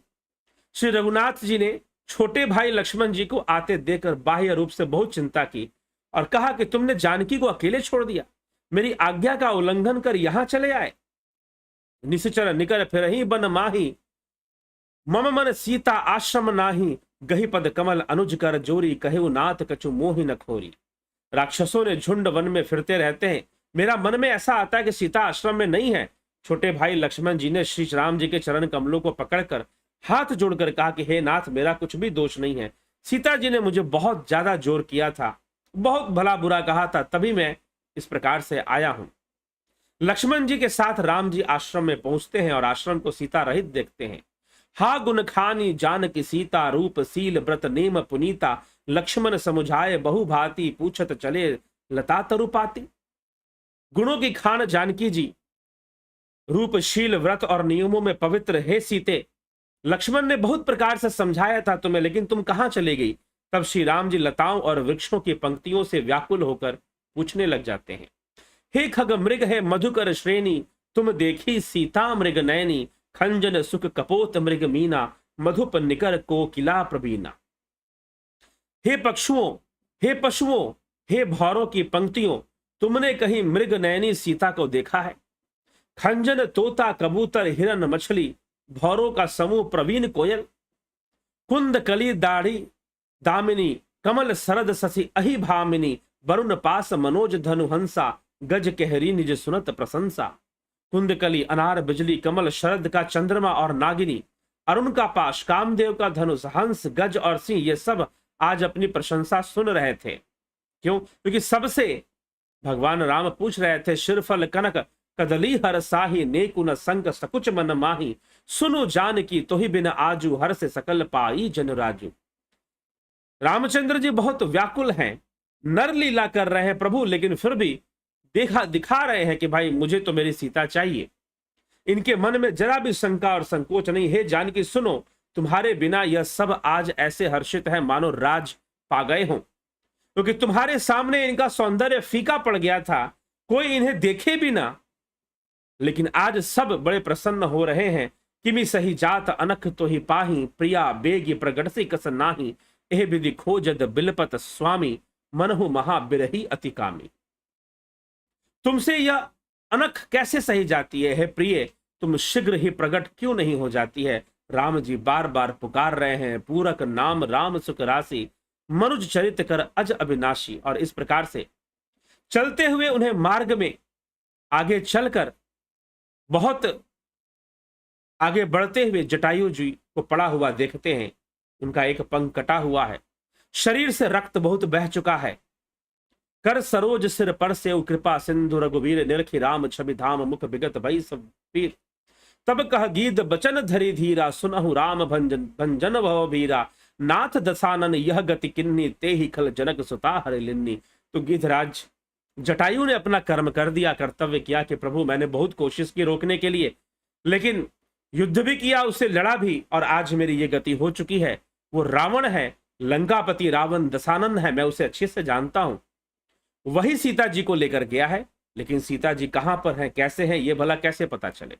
श्री रघुनाथ जी ने छोटे भाई लक्ष्मण जी को आते देखकर बाह्य रूप से बहुत चिंता की और कहा कि तुमने जानकी को अकेले छोड़ दिया, मेरी आज्ञा का उल्लंघन कर यहां चले आए। निश्चर निकर फिर ही बन माही, मम मन सीता आश्रम नाही, गही पद कमल अनुज कर जोरी, कहे नाथ कछु मोहि न खोरी। राक्षसों ने झुंड वन में फिरते रहते हैं, मेरा मन में ऐसा आता है कि सीता आश्रम में नहीं है। छोटे भाई लक्ष्मण जी ने श्री राम जी के चरण कमलों को पकड़कर हाथ जोड़कर कहा कि हे नाथ, मेरा कुछ भी दोष नहीं है। सीता जी ने मुझे बहुत ज्यादा जोर किया था, बहुत भला बुरा कहा था, तभी मैं इस प्रकार से आया हूं। लक्ष्मण जी के साथ राम जी आश्रम में पहुंचते हैं और आश्रम को सीता रहित देखते हैं। हा गुण खानी जान की सीता, रूप सील व्रत नेम पुनीता, लक्ष्मण समुझाए बहु भांति, पूछत चले लता तरुपाती। गुणों की खान जानकी जी, रूपशील, व्रत और नियमों में पवित्र, हे सीते, लक्ष्मण ने बहुत प्रकार से समझाया था तुम्हें, लेकिन तुम कहां चले गई। तब श्री राम जी लताओं और वृक्षों की पंक्तियों से व्याकुल होकर पूछने लग जाते हैं, हे खग मृग है मधुकर श्रेणी, तुम देखी सीता मृग नयनी, खंजन सुख कपोत मृग मीना, मधुप निकर कोकिला प्रवीणा। हे पक्षुओं, हे पशुओं, हे भौरों की पंक्तियों, तुमने कहीं मृग नयनी सीता को देखा है। खंजन, तोता, कबूतर, हिरन, मछली, भौरों का समूह, प्रवीण कोयल, कुंद कली दाढ़ी दामिनी, कमल सरद ससी अहि भामिनी, वरुण पास मनोज धनु हंसा, गज कहरी निज सुनत प्रशंसा। कुंदकली, अनार, बिजली, कमल, शरद का चंद्रमा और नागिनी, अरुण का पाश, कामदेव का धनुष, हंस, गज और सिंह, ये सब आज अपनी प्रशंसा सुन रहे थे। क्यों? क्योंकि सबसे भगवान राम पूछ रहे थे, शिरफल कनक कदली हर साही, नेकुन संक सकुच मन माही, सुनो जान की तो ही बिन आजू, हर से सकल पाई जन राजू। रामचंद्र जी बहुत व्याकुल हैं, नर लीला कर रहे हैं प्रभु, लेकिन फिर भी दिखा रहे हैं कि भाई मुझे तो मेरी सीता चाहिए। इनके मन में जरा भी शंका और संकोच नहीं है। जानकी सुनो, तुम्हारे बिना यह सब आज ऐसे हर्षित है मानो राज पा गए हों, क्योंकि तुम्हारे सामने इनका सौंदर्य फीका पड़ गया था, कोई इन्हें देखे भी ना, लेकिन आज सब बड़े प्रसन्न हो रहे हैं। किमी सही जात अनख तो ही पाही, प्रिया बेगी प्रगट से कस नाही, एह विधि खोजद बिलपत स्वामी, मनहु महा बिरही अति कामी। तुमसे यह अनख कैसे सही जाती है, हे प्रिय, तुम शीघ्र ही प्रकट क्यों नहीं हो जाती है। राम जी बार बार पुकार रहे हैं, पूरक नाम राम सुख राशि, मनुज चरित कर अज अविनाशी। और इस प्रकार से चलते हुए उन्हें मार्ग में आगे चलकर बहुत आगे बढ़ते हुए जटायु जी को पड़ा हुआ देखते हैं। उनका एक पंख कटा हुआ है, शरीर से रक्त बहुत बह चुका है। कर सरोज सिर पर से कृपा सिंधु रघुवीर, निरखी राम छवि धाम, मुख विगत भई सब पीर। तब कह गीत बचन धरी धीरा, सुनहु राम भंजन भंजन भव भीरा, नाथ दसानन यह गति किन्नी, ते ही खल जनक सुता हरि लिन्नी। तो गिधराज जटायु ने अपना कर्म कर दिया, कर्तव्य किया कि प्रभु मैंने बहुत कोशिश की रोकने के लिए, लेकिन युद्ध भी किया, उससे लड़ा भी, और आज मेरी ये गति हो चुकी है। वो रावण है, लंकापति रावण दसानन है, मैं उसे अच्छे से जानता हूं। वही सीता जी को लेकर गया है, लेकिन सीता जी कहां पर हैं, कैसे हैं, ये भला कैसे पता चले।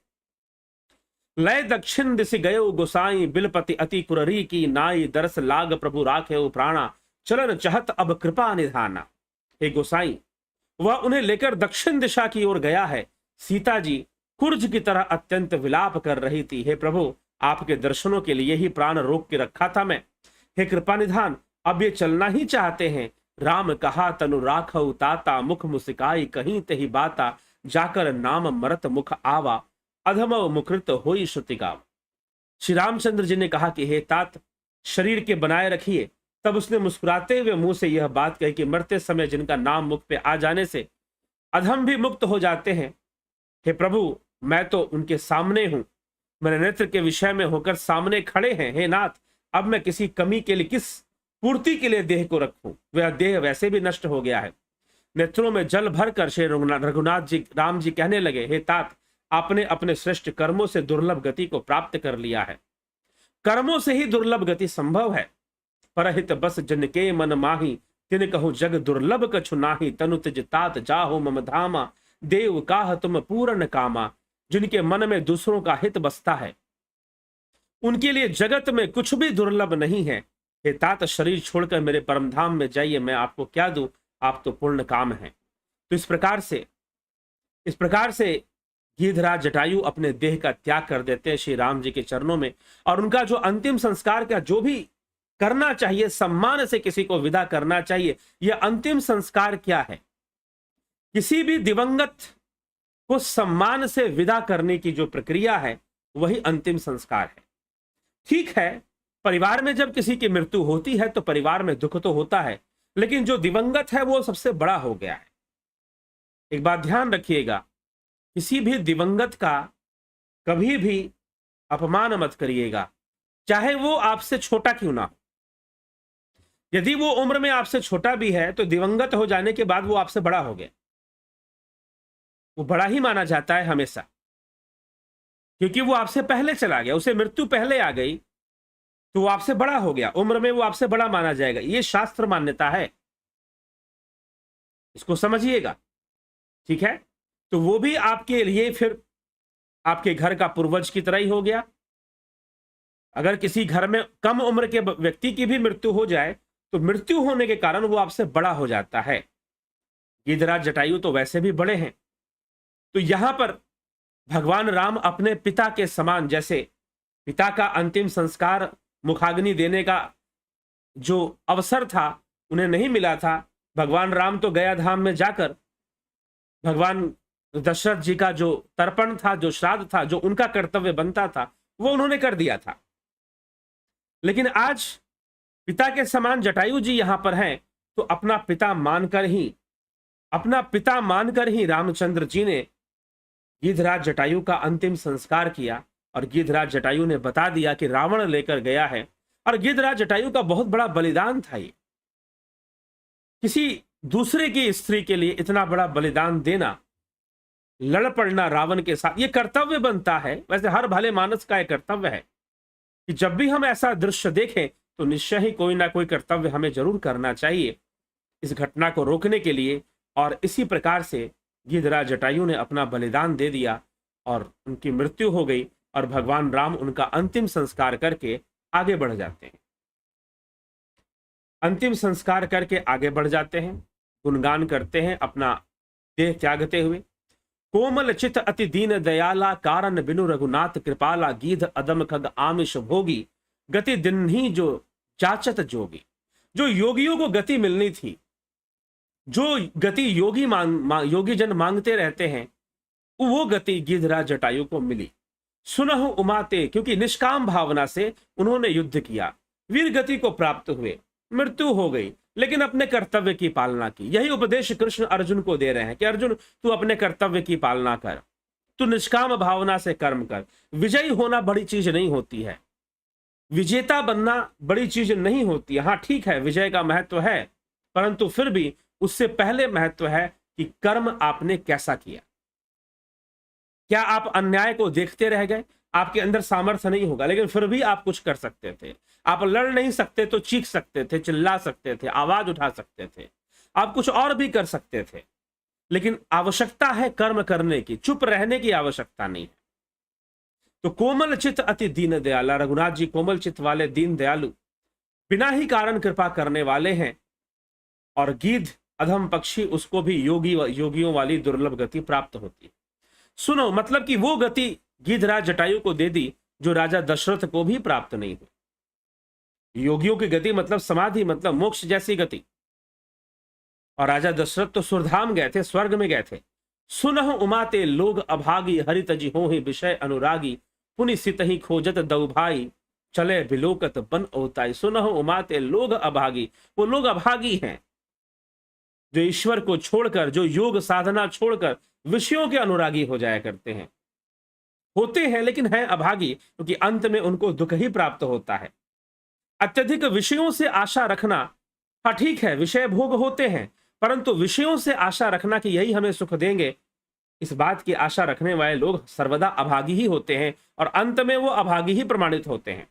लय दक्षिण दिश गयो गोसाई, बिलपति अति कुररी की नाई, दरस लाग प्रभु राखे प्राणा, चलन चहत अब कृपा निधाना। हे गोसाई, वह उन्हें लेकर दक्षिण दिशा की ओर गया है। सीता जी कुर्ज की तरह अत्यंत विलाप कर रही थी। हे प्रभु, आपके दर्शनों के लिए ही प्राण रोक के रखा था मैं। हे कृपा निधान, अब ये चलना ही चाहते हैं। राम कहा तनु राखऊ ताता, मुख मुसिकाई कहीं ते ही बाता, जाकर नाम मरत मुख आवा, अधम मुकृत होई श्रुति गाव। श्री रामचंद्र जी ने कहा कि हे तात, शरीर के बनाए रखिए। तब उसने मुस्कुराते हुए मुंह से यह बात कही कि मरते समय जिनका नाम मुख पे आ जाने से अधम भी मुक्त हो जाते हैं, हे प्रभु मैं तो उनके सामने हूं, मेरे नेत्र के विषय में होकर सामने खड़े हैं। हे नाथ, अब मैं किसी कमी के लिए, किस पूर्ति के लिए देह को रखूं, वह देह वैसे भी नष्ट हो गया है। नेत्रों में जल भरकर श्री रघुनाथ जी राम जी कहने लगे, हे तात, आपने अपने श्रेष्ठ कर्मों से दुर्लभ गति को प्राप्त कर लिया है। कर्मों से ही दुर्लभ गति संभव है। परहित बस जन के मन माही, तिन कहूं जग दुर्लभ कछु नाही, तनु तिज तात जाहो मम धामा, देव काह तुम पूर्ण कामा। जिनके मन में दूसरों का हित बसता है, उनके लिए जगत में कुछ भी दुर्लभ नहीं है। हे तात, शरीर छोड़कर मेरे परम धाम में जाइए, मैं आपको क्या दूं, आप तो पूर्ण काम हैं। तो इस प्रकार से गिधराज जटायु अपने देह का त्याग कर देते हैं श्री राम जी के चरणों में, और उनका जो अंतिम संस्कार का जो भी करना चाहिए, सम्मान से किसी को विदा करना चाहिए, यह अंतिम संस्कार क्या है। किसी भी दिवंगत को सम्मान से विदा करने की जो प्रक्रिया है, वही अंतिम संस्कार है। ठीक है, परिवार में जब किसी की मृत्यु होती है तो परिवार में दुख तो होता है, लेकिन जो दिवंगत है वो सबसे बड़ा हो गया है। एक बात ध्यान रखिएगा, किसी भी दिवंगत का कभी भी अपमान मत करिएगा, चाहे वो आपसे छोटा क्यों ना हो। यदि वो उम्र में आपसे छोटा भी है तो दिवंगत हो जाने के बाद वो आपसे बड़ा हो गया। वो बड़ा ही माना जाता है हमेशा, क्योंकि वो आपसे पहले चला गया, उसे मृत्यु पहले आ गई तो वो आपसे बड़ा हो गया, उम्र में वो आपसे बड़ा माना जाएगा। ये शास्त्र मान्यता है, इसको समझिएगा, ठीक है। तो वो भी आपके लिए फिर आपके घर का पूर्वज की तरह ही हो गया। अगर किसी घर में कम उम्र के व्यक्ति की भी मृत्यु हो जाए तो मृत्यु होने के कारण वो आपसे बड़ा हो जाता है। गिरिराज जटायु तो वैसे भी बड़े हैं। तो यहां पर भगवान राम अपने पिता के समान, जैसे पिता का अंतिम संस्कार मुखाग्नि देने का जो अवसर था उन्हें नहीं मिला था, भगवान राम तो गया धाम में जाकर भगवान दशरथ जी का जो तर्पण था, जो श्राद्ध था, जो उनका कर्तव्य बनता था, वो उन्होंने कर दिया था। लेकिन आज पिता के समान जटायु जी यहां पर हैं, तो अपना पिता मानकर ही रामचंद्र जी ने गिरिराज जटायु का अंतिम संस्कार किया। और गिरिराज जटायु ने बता दिया कि रावण लेकर गया है। और गिरिराज जटायु का बहुत बड़ा बलिदान था ये, किसी दूसरे की स्त्री के लिए इतना बड़ा बलिदान देना, लड़ पड़ना रावण के साथ, ये कर्तव्य बनता है। वैसे हर भले मानस का एक कर्तव्य है कि जब भी हम ऐसा दृश्य देखें तो निश्चय ही कोई ना कोई कर्तव्य हमें जरूर करना चाहिए इस घटना को रोकने के लिए। और इसी प्रकार से गिरिराज जटायु ने अपना बलिदान दे दिया और उनकी मृत्यु हो गई और भगवान राम उनका अंतिम संस्कार करके आगे बढ़ जाते हैं। अंतिम संस्कार करके आगे बढ़ जाते हैं, गुणगान करते हैं अपना देह त्यागते हुए। कोमल चित अति दीन दयाला, कारण बिनु रघुनाथ कृपाला, गीध अदम खग आमिष भोगी, गति दिन ही जो चाचत जोगी। जो योगियों को गति मिलनी थी, जो गति योगी जन मांगते रहते हैं, वो गति गिरिराज जटायु को मिली। सुनहु उमाते, क्योंकि निष्काम भावना से उन्होंने युद्ध किया, वीर गति को प्राप्त हुए। मृत्यु हो गई लेकिन अपने कर्तव्य की पालना की। यही उपदेश कृष्ण अर्जुन को दे रहे हैं कि अर्जुन तू अपने कर्तव्य की पालना कर, तू निष्काम भावना से कर्म कर। विजयी होना बड़ी चीज नहीं होती है, विजेता बनना बड़ी चीज नहीं होती है। हाँ ठीक है, विजय का महत्व है, परंतु फिर भी उससे पहले महत्व है कि कर्म आपने कैसा किया। क्या आप अन्याय को देखते रह गए? आपके अंदर सामर्थ्य नहीं होगा, लेकिन फिर भी आप कुछ कर सकते थे। आप लड़ नहीं सकते तो चीख सकते थे, चिल्ला सकते थे, आवाज उठा सकते थे, आप कुछ और भी कर सकते थे। लेकिन आवश्यकता है कर्म करने की, चुप रहने की आवश्यकता नहीं है। तो कोमल चित अति दीन दयाला, रघुनाथ जी कोमल चित वाले, दीन दयालु, बिना ही कारण कृपा करने वाले हैं। और गीध अधम पक्षी, उसको भी योगियों वाली दुर्लभ गति प्राप्त होती है। सुनो, मतलब कि वो गति गिरिराज जटायु को दे दी जो राजा दशरथ को भी प्राप्त नहीं हुई। योगियों की गति मतलब समाधि, मतलब मोक्ष जैसी गति। और राजा दशरथ तो सुरधाम गए थे, स्वर्ग में गए थे। सुनहु उमाते लोग अभागी, हरित जी हो ही विषय अनुरागी, पुनि सित ही खोजत दऊ भाई, चले बिलोकत बन ओताई। सुनहु उमाते लोग अभागी, वो लोग अभागी हैं जो ईश्वर को छोड़कर, जो योग साधना छोड़कर विषयों के अनुरागी हो जाया करते हैं। होते हैं लेकिन हैं अभागी, क्योंकि अंत में उनको दुख ही प्राप्त होता है। अत्यधिक विषयों से आशा रखना, हाँ ठीक है, विषय भोग होते हैं, परंतु विषयों से आशा रखना कि यही हमें सुख देंगे, इस बात की आशा रखने वाले लोग सर्वदा अभागी ही होते हैं और अंत में वो अभागी ही प्रमाणित होते हैं।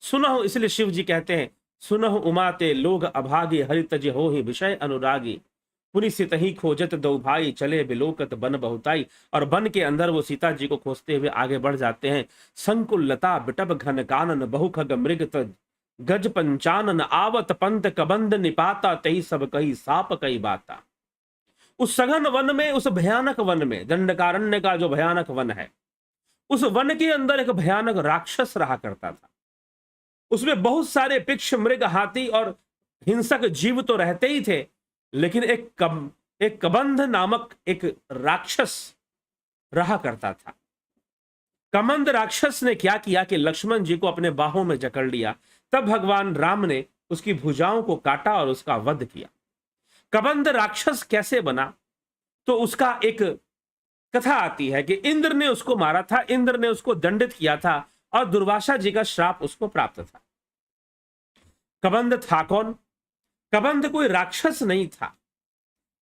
सुनहु, इसलिए शिव जी कहते हैं सुनहु उमाते लोग अभागी, हरित जी हो ही विषय अनुरागी, पुनि सित ही खोजत दो भाई, चले बिलोकत बन बहुताई। और बन के अंदर वो सीता जी को खोजते हुए आगे बढ़ जाते हैं। संकुल लता बिटब घन कानन, बहु खग मृग गज पंचानन, आवत पंत कबंद निपाता, तही सब कही साप कई बाता। उस सघन वन में, उस भयानक वन में, दंडकारण्य का जो भयानक वन है, उस वन के अंदर एक भयानक राक्षस रहा करता था। उसमें बहुत सारे पिक्ष, मृग, हाथी और हिंसक जीव तो रहते ही थे, लेकिन एक कबंध नामक एक राक्षस रहा करता था। कबंध राक्षस ने क्या किया कि लक्ष्मण जी को अपने बाहों में जकड़ लिया। तब भगवान राम ने उसकी भुजाओं को काटा और उसका वध किया। कबंध राक्षस कैसे बना, तो उसका एक कथा आती है कि इंद्र ने उसको मारा था, इंद्र ने उसको दंडित किया था और दुर्वासा जी का श्राप उसको प्राप्त था। कबंध था कौन? कबंध कोई राक्षस नहीं था।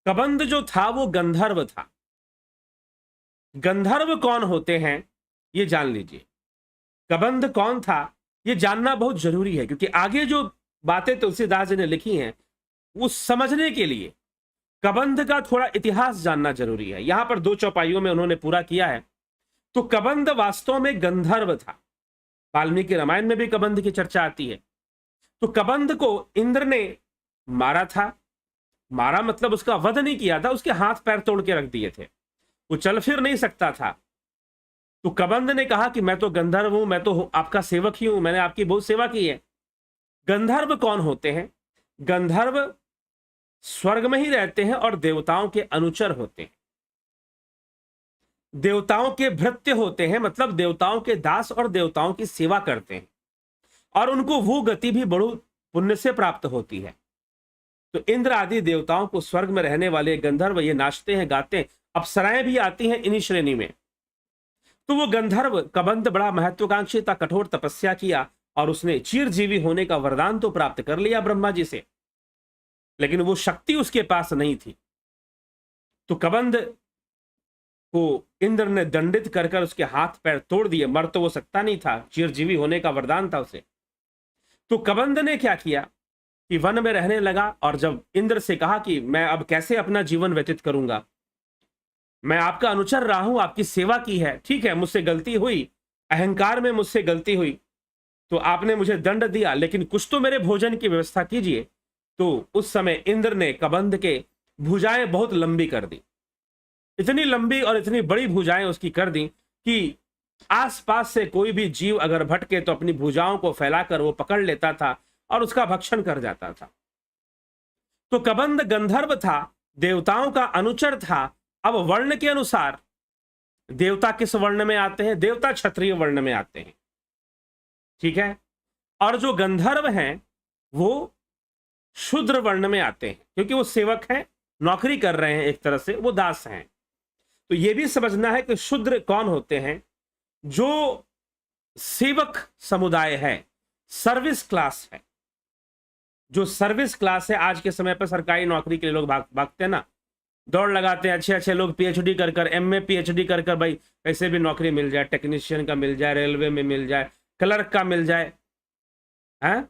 कबंध जो था वो गंधर्व था। गंधर्व कौन होते हैं ये जान लीजिए। कबंध कौन था ये जानना बहुत जरूरी है, क्योंकि आगे जो बातें तुलसीदास जी ने लिखी हैं उस समझने के लिए कबंध का थोड़ा इतिहास जानना जरूरी है। यहां पर 2 चौपाइयों में उन्होंने पूरा किया है। तो कबंध वास्तव में गंधर्व था। वाल्मीकि रामायण में भी कबंध की चर्चा आती है। तो कबंध को इंद्र ने मारा था। मारा मतलब उसका वध नहीं किया था, उसके हाथ पैर तोड़ के रख दिए थे, वो चल फिर नहीं सकता था। तो कबंध ने कहा कि मैं तो गंधर्व हूं, मैं तो आपका सेवक ही हूं, मैंने आपकी बहुत सेवा की है। गंधर्व कौन होते हैं? गंधर्व स्वर्ग में ही रहते हैं और देवताओं के अनुचर होते हैं, देवताओं के भृत्य होते हैं, मतलब देवताओं के दास और देवताओं की सेवा करते हैं, और उनको वो गति भी बड़ो पुण्य से प्राप्त होती है। तो इंद्र आदि देवताओं को स्वर्ग में रहने वाले गंधर्व ये नाचते हैं, गाते हैं, अप्सराएं भी आती हैं इन्हीं श्रेणी में। तो वो गंधर्व कबंध बड़ा महत्वाकांक्षी था, कठोर तपस्या किया और उसने चिरजीवी होने का वरदान तो प्राप्त कर लिया ब्रह्मा जी से, लेकिन वो शक्ति उसके पास नहीं थी। तो कबंध को इंद्र ने दंडित कर कर उसके हाथ पैर तोड़ दिए। मर तो वो सकता नहीं था, चिरजीवी होने का वरदान था उसे। तो कबंध ने क्या किया कि वन में रहने लगा, और जब इंद्र से कहा कि मैं अब कैसे अपना जीवन व्यतीत करूंगा, मैं आपका अनुचर रहा हूं, आपकी सेवा की है, ठीक है मुझसे गलती हुई, अहंकार में मुझसे गलती हुई, तो आपने मुझे दंड दिया, लेकिन कुछ तो मेरे भोजन की व्यवस्था कीजिए। तो उस समय इंद्र ने कबंध के भुजाएं बहुत लंबी कर दी, इतनी लंबी और इतनी बड़ी भुजाएं उसकी कर दी कि आसपास से कोई भी जीव अगर भटके तो अपनी भुजाओं को फैलाकर वो पकड़ लेता था और उसका भक्षण कर जाता था। तो कबंध गंधर्व था, देवताओं का अनुचर था। अब वर्ण के अनुसार देवता किस वर्ण में आते हैं? देवता क्षत्रिय वर्ण में आते हैं, ठीक है। और जो गंधर्व हैं वो शूद्र वर्ण में आते हैं, क्योंकि वो सेवक हैं, नौकरी कर रहे हैं, एक तरह से वो दास हैं। तो ये भी समझना है कि शूद्र कौन होते हैं? जो सेवक समुदाय है, सर्विस क्लास है। जो सर्विस क्लास है, आज के समय पर सरकारी नौकरी के लिए लोग भागते हैं ना, दौड़ लगाते हैं, अच्छे अच्छे लोग पीएचडी कर कर, एमए पीएचडी कर कर, भाई कैसे भी नौकरी मिल जाए, टेक्नीशियन का मिल जाए, रेलवे में मिल जाए, क्लर्क का मिल जाए, हैं,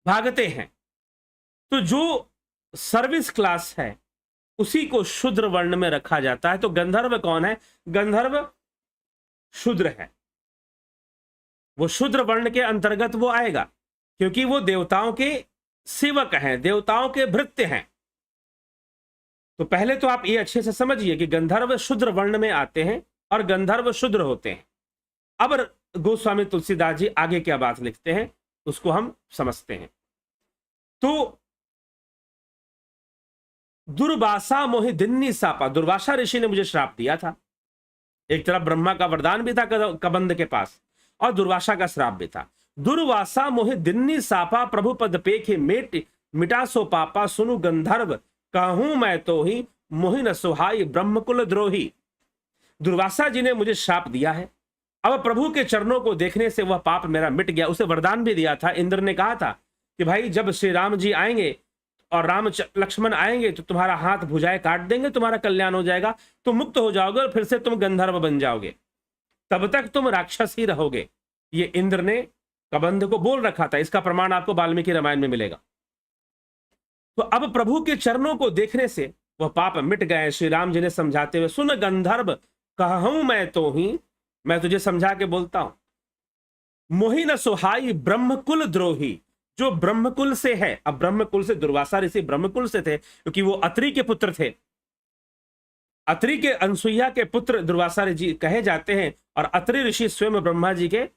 भागते हैं। तो जो सर्विस क्लास है उसी को शूद्र वर्ण में रखा जाता है। तो गंधर्व कौन है? गंधर्व शूद्र है, वो शूद्र वर्ण के अंतर्गत वो आएगा, क्योंकि वो देवताओं के सेवक हैं, देवताओं के भृत्य हैं। तो पहले तो आप ये अच्छे से समझिए कि गंधर्व शूद्र वर्ण में आते हैं और गंधर्व शूद्र होते हैं। अब गोस्वामी तुलसीदास जी आगे क्या बात लिखते हैं उसको हम समझते हैं। तो दुर्वासा मोहि दिन्नी सापा, दुर्वासा ऋषि ने मुझे श्राप दिया था। एक तरफ ब्रह्मा का वरदान भी था कबंध के पास और दुर्वासा का श्राप भी था। दुर्वासा मोहि दिन्नी सापा, प्रभु पद पेखे मिटा सो पापा, सुनु गंधर्व कहूं मैं तो ही, मोहि न सुहाई ब्रह्मकुल द्रोही। दुर्वासा जी ने मुझे श्राप दिया है, अब प्रभु के चरणों को देखने से वह पाप मेरा मिट गया। उसे वरदान भी दिया था, इंद्र ने कहा था कि भाई जब श्री राम जी आएंगे और राम लक्ष्मण आएंगे तो तुम्हारा हाथ भुजाएं काट देंगे, तुम्हारा कल्याण हो जाएगा, तुम मुक्त हो जाओगे और फिर से तुम गंधर्व बन जाओगे, तब तक तुम राक्षस ही रहोगे। ये इंद्र ने कबंध को बोल रखा था। इसका प्रमाण आपको वाल्मीकि रामायण में मिलेगा। तो अब प्रभु के चरणों को देखने से वह पाप मिट गए। श्री राम जी ने समझाते हुए, सुन गंधर्व कहूं मैं तो ही, मैं तुझे समझा के बोलता हूं, मोहि न सुहाई ब्रह्मकुल द्रोही, जो ब्रह्मकुल से है। अब ब्रह्मकुल से, दुर्वासा ऋषि ब्रह्मकुल से थे क्योंकि वो अत्रि के पुत्र थे। अत्रि के अनसुईया के पुत्र दुर्वासा ऋषि कहे जाते हैं, और अत्रि ऋषि स्वयं ब्रह्मा जी के,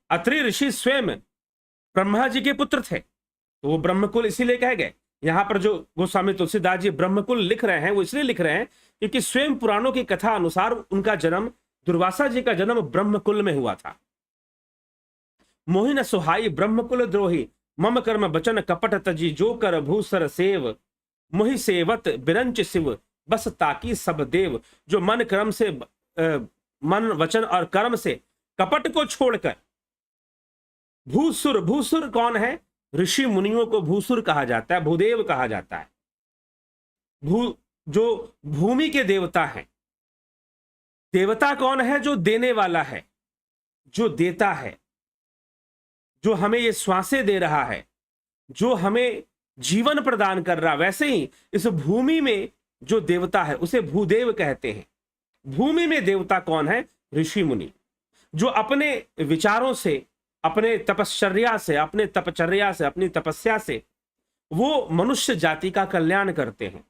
अत्रि ऋषि स्वयं ब्रह्मा जी के पुत्र थे, तो वो ब्रह्मकुल इसीलिए कहे गए। यहां पर जो गोस्वामी तुलसीदास जी ब्रह्मकुल लिख रहे हैं वो इसलिए लिख रहे हैं क्योंकि स्वयं पुराणों की कथा अनुसार उनका जन्म, दुर्वासा जी का जन्म ब्रह्मकुल में हुआ था। मोहि न सुहाई ब्रह्मकुल द्रोही, मम कर्म बचन कपट तजी, जो कर भूसर सेव, मोहि सेवत बिरंच शिव, बस ताकि सब देव। जो मन कर्म से, मन वचन और कर्म से कपट को छोड़कर, भूसुर, भूसुर कौन है? ऋषि मुनियों को भूसुर कहा जाता है, भूदेव कहा जाता है। जो भूमि के देवता हैं, देवता कौन है? जो देने वाला है, जो देता है, जो हमें ये श्वासें दे रहा है, जो हमें जीवन प्रदान कर रहा। वैसे ही इस भूमि में जो देवता है उसे भूदेव कहते हैं। भूमि में देवता कौन है? ऋषि मुनि, जो अपने विचारों से, अपने तपश्चर्या से, अपने तपचर्या से, अपनी तपस्या से वो मनुष्य जाति का कल्याण करते हैं।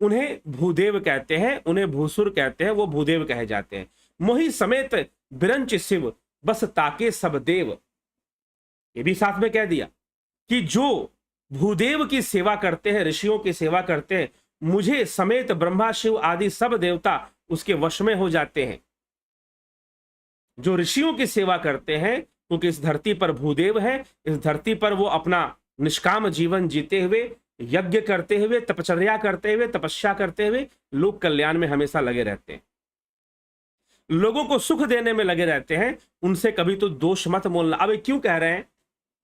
उन्हें भूदेव कहते हैं, उन्हें भूसुर कहते हैं, वो भूदेव कहे जाते हैं। मोहि समेत बिरंच शिव बस ताके सब देव, ये भी साथ में कह दिया कि जो भूदेव की सेवा करते हैं, ऋषियों की सेवा करते हैं, मुझे समेत ब्रह्मा शिव आदि सब देवता उसके वश में हो जाते हैं। जो ऋषियों की सेवा करते हैं, क्योंकि इस धरती पर भूदेव है, इस धरती पर वो अपना निष्काम जीवन जीते हुए, यज्ञ करते हुए, तपचर्या करते हुए, तपस्या करते हुए लोक कल्याण में हमेशा लगे रहते हैं, लोगों को सुख देने में लगे रहते हैं। उनसे कभी तो दोष मत बोलना। अब क्यों कह रहे हैं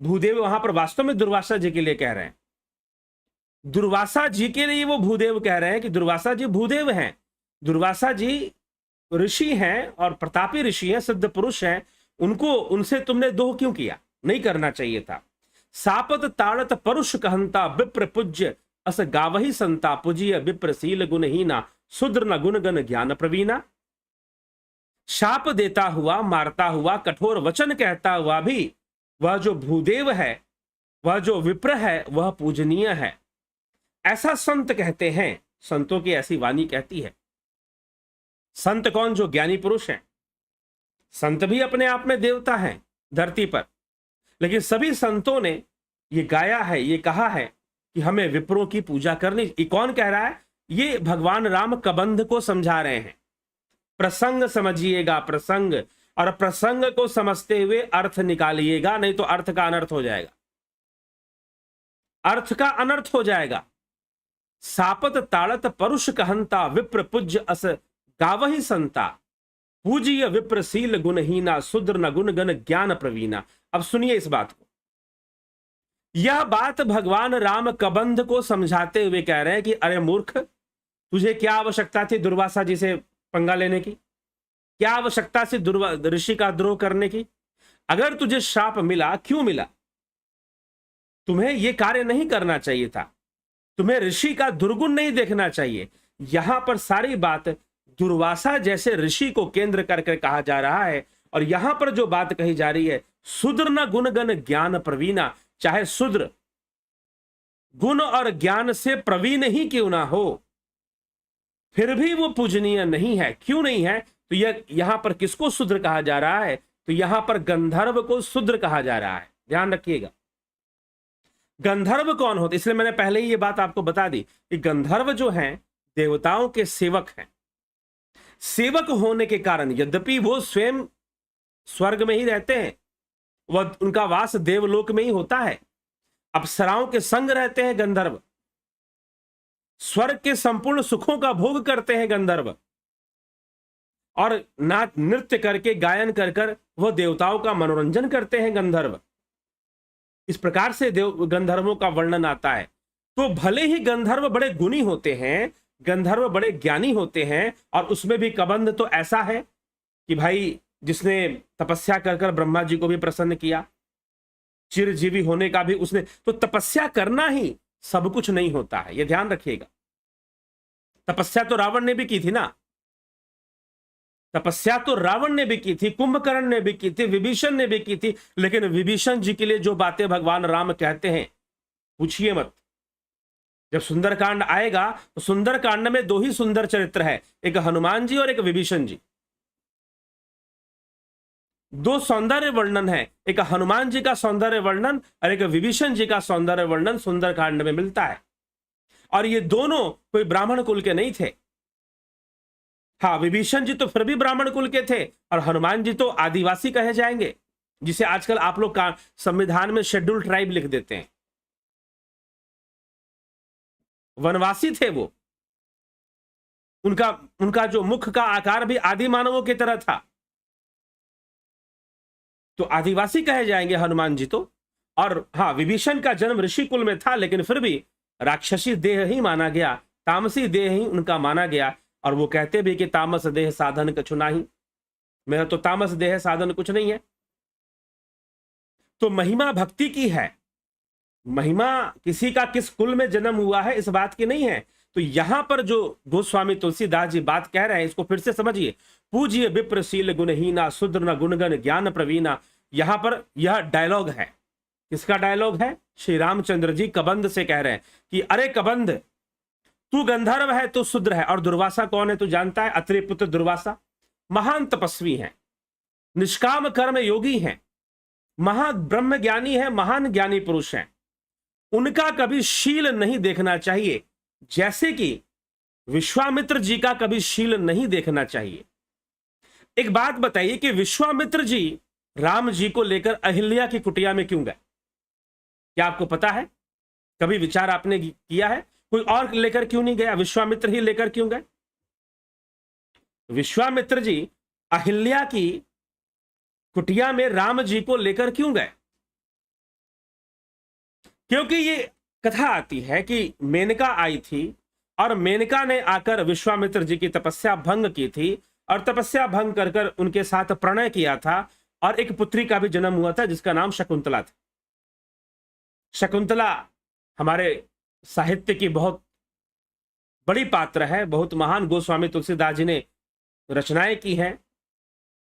भूदेव? वहां पर वास्तव में दुर्वासा जी के लिए कह रहे हैं। दुर्वासा जी के लिए वो भूदेव कह रहे हैं कि दुर्वासा जी भूदेव हैं। दुर्वासा जी ऋषि हैं और प्रतापी ऋषि हैं, सिद्ध पुरुष हैं। उनसे तुमने दोह क्यों किया? नहीं करना चाहिए था। सापत ताड़त परुष कहंता विप्र पूज्य अस गावही संता पूजिय विप्रशील गुणहीना शूद्र न गुण गण ज्ञान प्रवीणा। शाप देता हुआ, मारता हुआ, कठोर वचन कहता हुआ भी वह जो भूदेव है, वह जो विप्र है, वह पूजनीय है, ऐसा संत कहते हैं। संतों की ऐसी वाणी कहती है। संत कौन? जो ज्ञानी पुरुष हैं। संत भी अपने आप में देवता हैं धरती पर, लेकिन सभी संतों ने ये गाया है, ये कहा है कि हमें विप्रों की पूजा करनी। ये कौन कह रहा है? ये भगवान राम कबंध को समझा रहे हैं। प्रसंग समझिएगा, प्रसंग, और प्रसंग को समझते हुए अर्थ निकालिएगा, नहीं तो अर्थ का अनर्थ हो जाएगा, अर्थ का अनर्थ हो जाएगा। सापत ताड़त परुष कहंता विप्र पूज्य अस गावही संता पूज्य विप्रशील गुणहीना शूद्र न गुण गण ज्ञान प्रवीणा। अब सुनिए इस बात को। यह बात भगवान राम कबंध को समझाते हुए कह रहे हैं कि अरे मूर्ख, तुझे क्या आवश्यकता थी दुर्वासा जी से पंगा लेने की? क्या आवश्यकता थी ऋषि का द्रोह करने की? अगर तुझे श्राप मिला, क्यों मिला? तुम्हें यह कार्य नहीं करना चाहिए था। तुम्हें ऋषि का दुर्गुण नहीं देखना चाहिए। यहां पर सारी बात दुर्वासा जैसे ऋषि को केंद्र करके कहा जा रहा है। और यहां पर जो बात कही जा रही है, शूद्र न गुण गण ज्ञान प्रवीणा, चाहे शूद्र गुण और ज्ञान से प्रवीण ही क्यों ना हो, फिर भी वो पूजनीय नहीं है। क्यों नहीं है? तो यहां पर किसको शूद्र कहा जा रहा है? तो यहां पर गंधर्व को शूद्र कहा जा रहा है। ध्यान रखिएगा, गंधर्व कौन होते? इसलिए मैंने पहले ही ये बात आपको बता दी कि गंधर्व जो हैं देवताओं के सेवक हैं। सेवक होने के कारण, यद्यपि वो स्वयं स्वर्ग में ही रहते हैं, वह उनका वास देवलोक में ही होता है, अप्सराओं के संग रहते हैं गंधर्व, स्वर्ग के संपूर्ण सुखों का भोग करते हैं गंधर्व, और नाच नृत्य करके, गायन कर कर वह देवताओं का मनोरंजन करते हैं गंधर्व। इस प्रकार से गंधर्वों का वर्णन आता है। तो भले ही गंधर्व बड़े गुणी होते हैं, गंधर्व बड़े ज्ञानी होते हैं, और उसमें भी कबंध तो ऐसा है कि भाई जिसने तपस्या कर कर ब्रह्मा जी को भी प्रसन्न किया, चिरजीवी होने का भी उसने, तो तपस्या करना ही सब कुछ नहीं होता है, यह ध्यान रखिएगा। तपस्या तो रावण ने भी की थी ना, तपस्या तो रावण ने भी की थी, कुंभकर्ण ने भी की थी, विभीषण ने भी की थी। लेकिन विभीषण जी के लिए जो बातें भगवान राम कहते हैं, पूछिए मत। जब सुंदरकांड आएगा तो सुंदरकांड में दो ही सुंदर चरित्र है, एक हनुमान जी और एक विभीषण जी। दो सौंदर्य वर्णन है, एक हनुमान जी का सौंदर्य वर्णन और एक विभीषण जी का सौंदर्य वर्णन सुंदरकांड में मिलता है। और ये दोनों कोई ब्राह्मण कुल के नहीं थे। हाँ, विभीषण जी तो फिर भी ब्राह्मण कुल के थे, और हनुमान जी तो आदिवासी कहे जाएंगे, जिसे आजकल आप लोग का संविधान में शेड्यूल ट्राइब लिख देते हैं। वनवासी थे वो। उनका जो मुख का आकार भी आदि मानवों की तरह था, तो आदिवासी कहे जाएंगे हनुमान जी तो। और हाँ, विभीषण का जन्म ऋषि कुल में था, लेकिन फिर भी राक्षसी देह ही माना गया, तामसी देह ही उनका माना गया। और वो कहते भी कि तामस देह साधन कछु नाही, मेरा तो तामस देह साधन कुछ नहीं है। तो महिमा भक्ति की है, महिमा किसी का किस कुल में जन्म हुआ है इस बात की नहीं है। तो यहां पर जो गोस्वामी तुलसीदास जी बात कह रहे हैं इसको फिर से समझिए। पूज्य विप्रशील गुणहीना शुद्र न गुणगण ज्ञान प्रवीणा, यहां पर यह डायलॉग है। किसका डायलॉग है? श्री रामचंद्र जी कबंध से कह रहे हैं कि अरे कबंध, तू गंधर्व है, तू शूद्र है, और दुर्वासा कौन है तू जानता है? अत्रि पुत्र दुर्वासा महान तपस्वी हैं, निष्काम कर्म योगी हैं, महान ब्रह्म ज्ञानी है, महान ज्ञानी पुरुष हैं। उनका कभी शील नहीं देखना चाहिए, जैसे कि विश्वामित्र जी का कभी शील नहीं देखना चाहिए। एक बात बताइए कि विश्वामित्र जी राम जी को लेकर अहिल्या की कुटिया में क्यों गए? क्या आपको पता है? कभी विचार आपने किया है? कोई और लेकर क्यों नहीं गया? विश्वामित्र ही लेकर क्यों गए? विश्वामित्र जी अहिल्या की कुटिया में राम जी को लेकर क्यों गए? क्योंकि ये कथा आती है कि मेनका आई थी और मेनका ने आकर विश्वामित्र जी की तपस्या भंग की थी, और तपस्या भंग कर कर उनके साथ प्रणय किया था, और एक पुत्री का भी जन्म हुआ था जिसका नाम शकुंतला था। शकुंतला हमारे साहित्य की बहुत बड़ी पात्र है, बहुत महान गोस्वामी तुलसीदास जी ने रचनाएं की हैं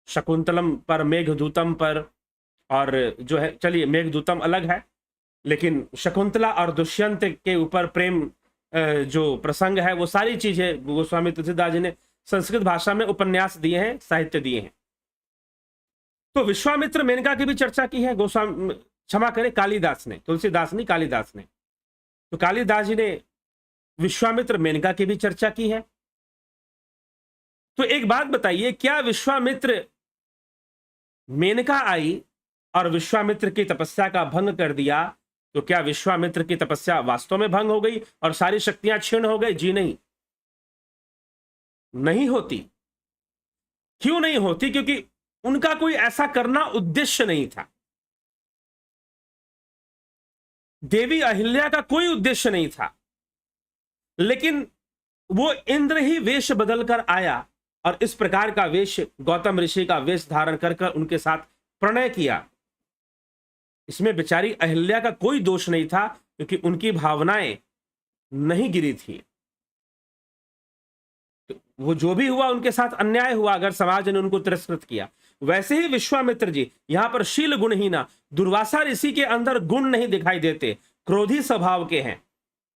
शकुंतलम पर, मेघदूतम पर, और जो है, चलिए मेघदूतम अलग है, लेकिन शकुंतला और दुष्यंत के ऊपर प्रेम जो प्रसंग है वो सारी चीजें गोस्वामी तुलसीदास जी ने संस्कृत भाषा में उपन्यास दिए हैं, साहित्य दिए हैं। तो विश्वामित्र मेनका की भी चर्चा की है गोस्वामी, क्षमा करें, कालिदास ने, तुलसीदास नहीं, कालिदास ने। तो कालिदास जी ने विश्वामित्र मेनका की भी चर्चा की है। तो एक बात बताइए, क्या विश्वामित्र, मेनका आई और विश्वामित्र की तपस्या का भंग कर दिया, तो क्या विश्वामित्र की तपस्या वास्तव में भंग हो गई और सारी शक्तियां क्षीण हो गई? जी नहीं, नहीं होती। क्यों नहीं होती? क्योंकि उनका कोई ऐसा करना उद्देश्य नहीं था। देवी अहिल्या का कोई उद्देश्य नहीं था, लेकिन वो इंद्र ही वेश बदलकर आया और इस प्रकार का वेश, गौतम ऋषि का वेश धारण कर कर उनके साथ प्रणय किया। इसमें बेचारी अहिल्या का कोई दोष नहीं था, क्योंकि उनकी भावनाएं नहीं गिरी थी। तो वो जो भी हुआ उनके साथ अन्याय हुआ, अगर समाज ने उनको तिरस्कृत किया। वैसे ही विश्वामित्र जी यहां पर शील गुणहीना, दुर्वासा ऋषि के अंदर गुण नहीं दिखाई देते, क्रोधी स्वभाव के हैं।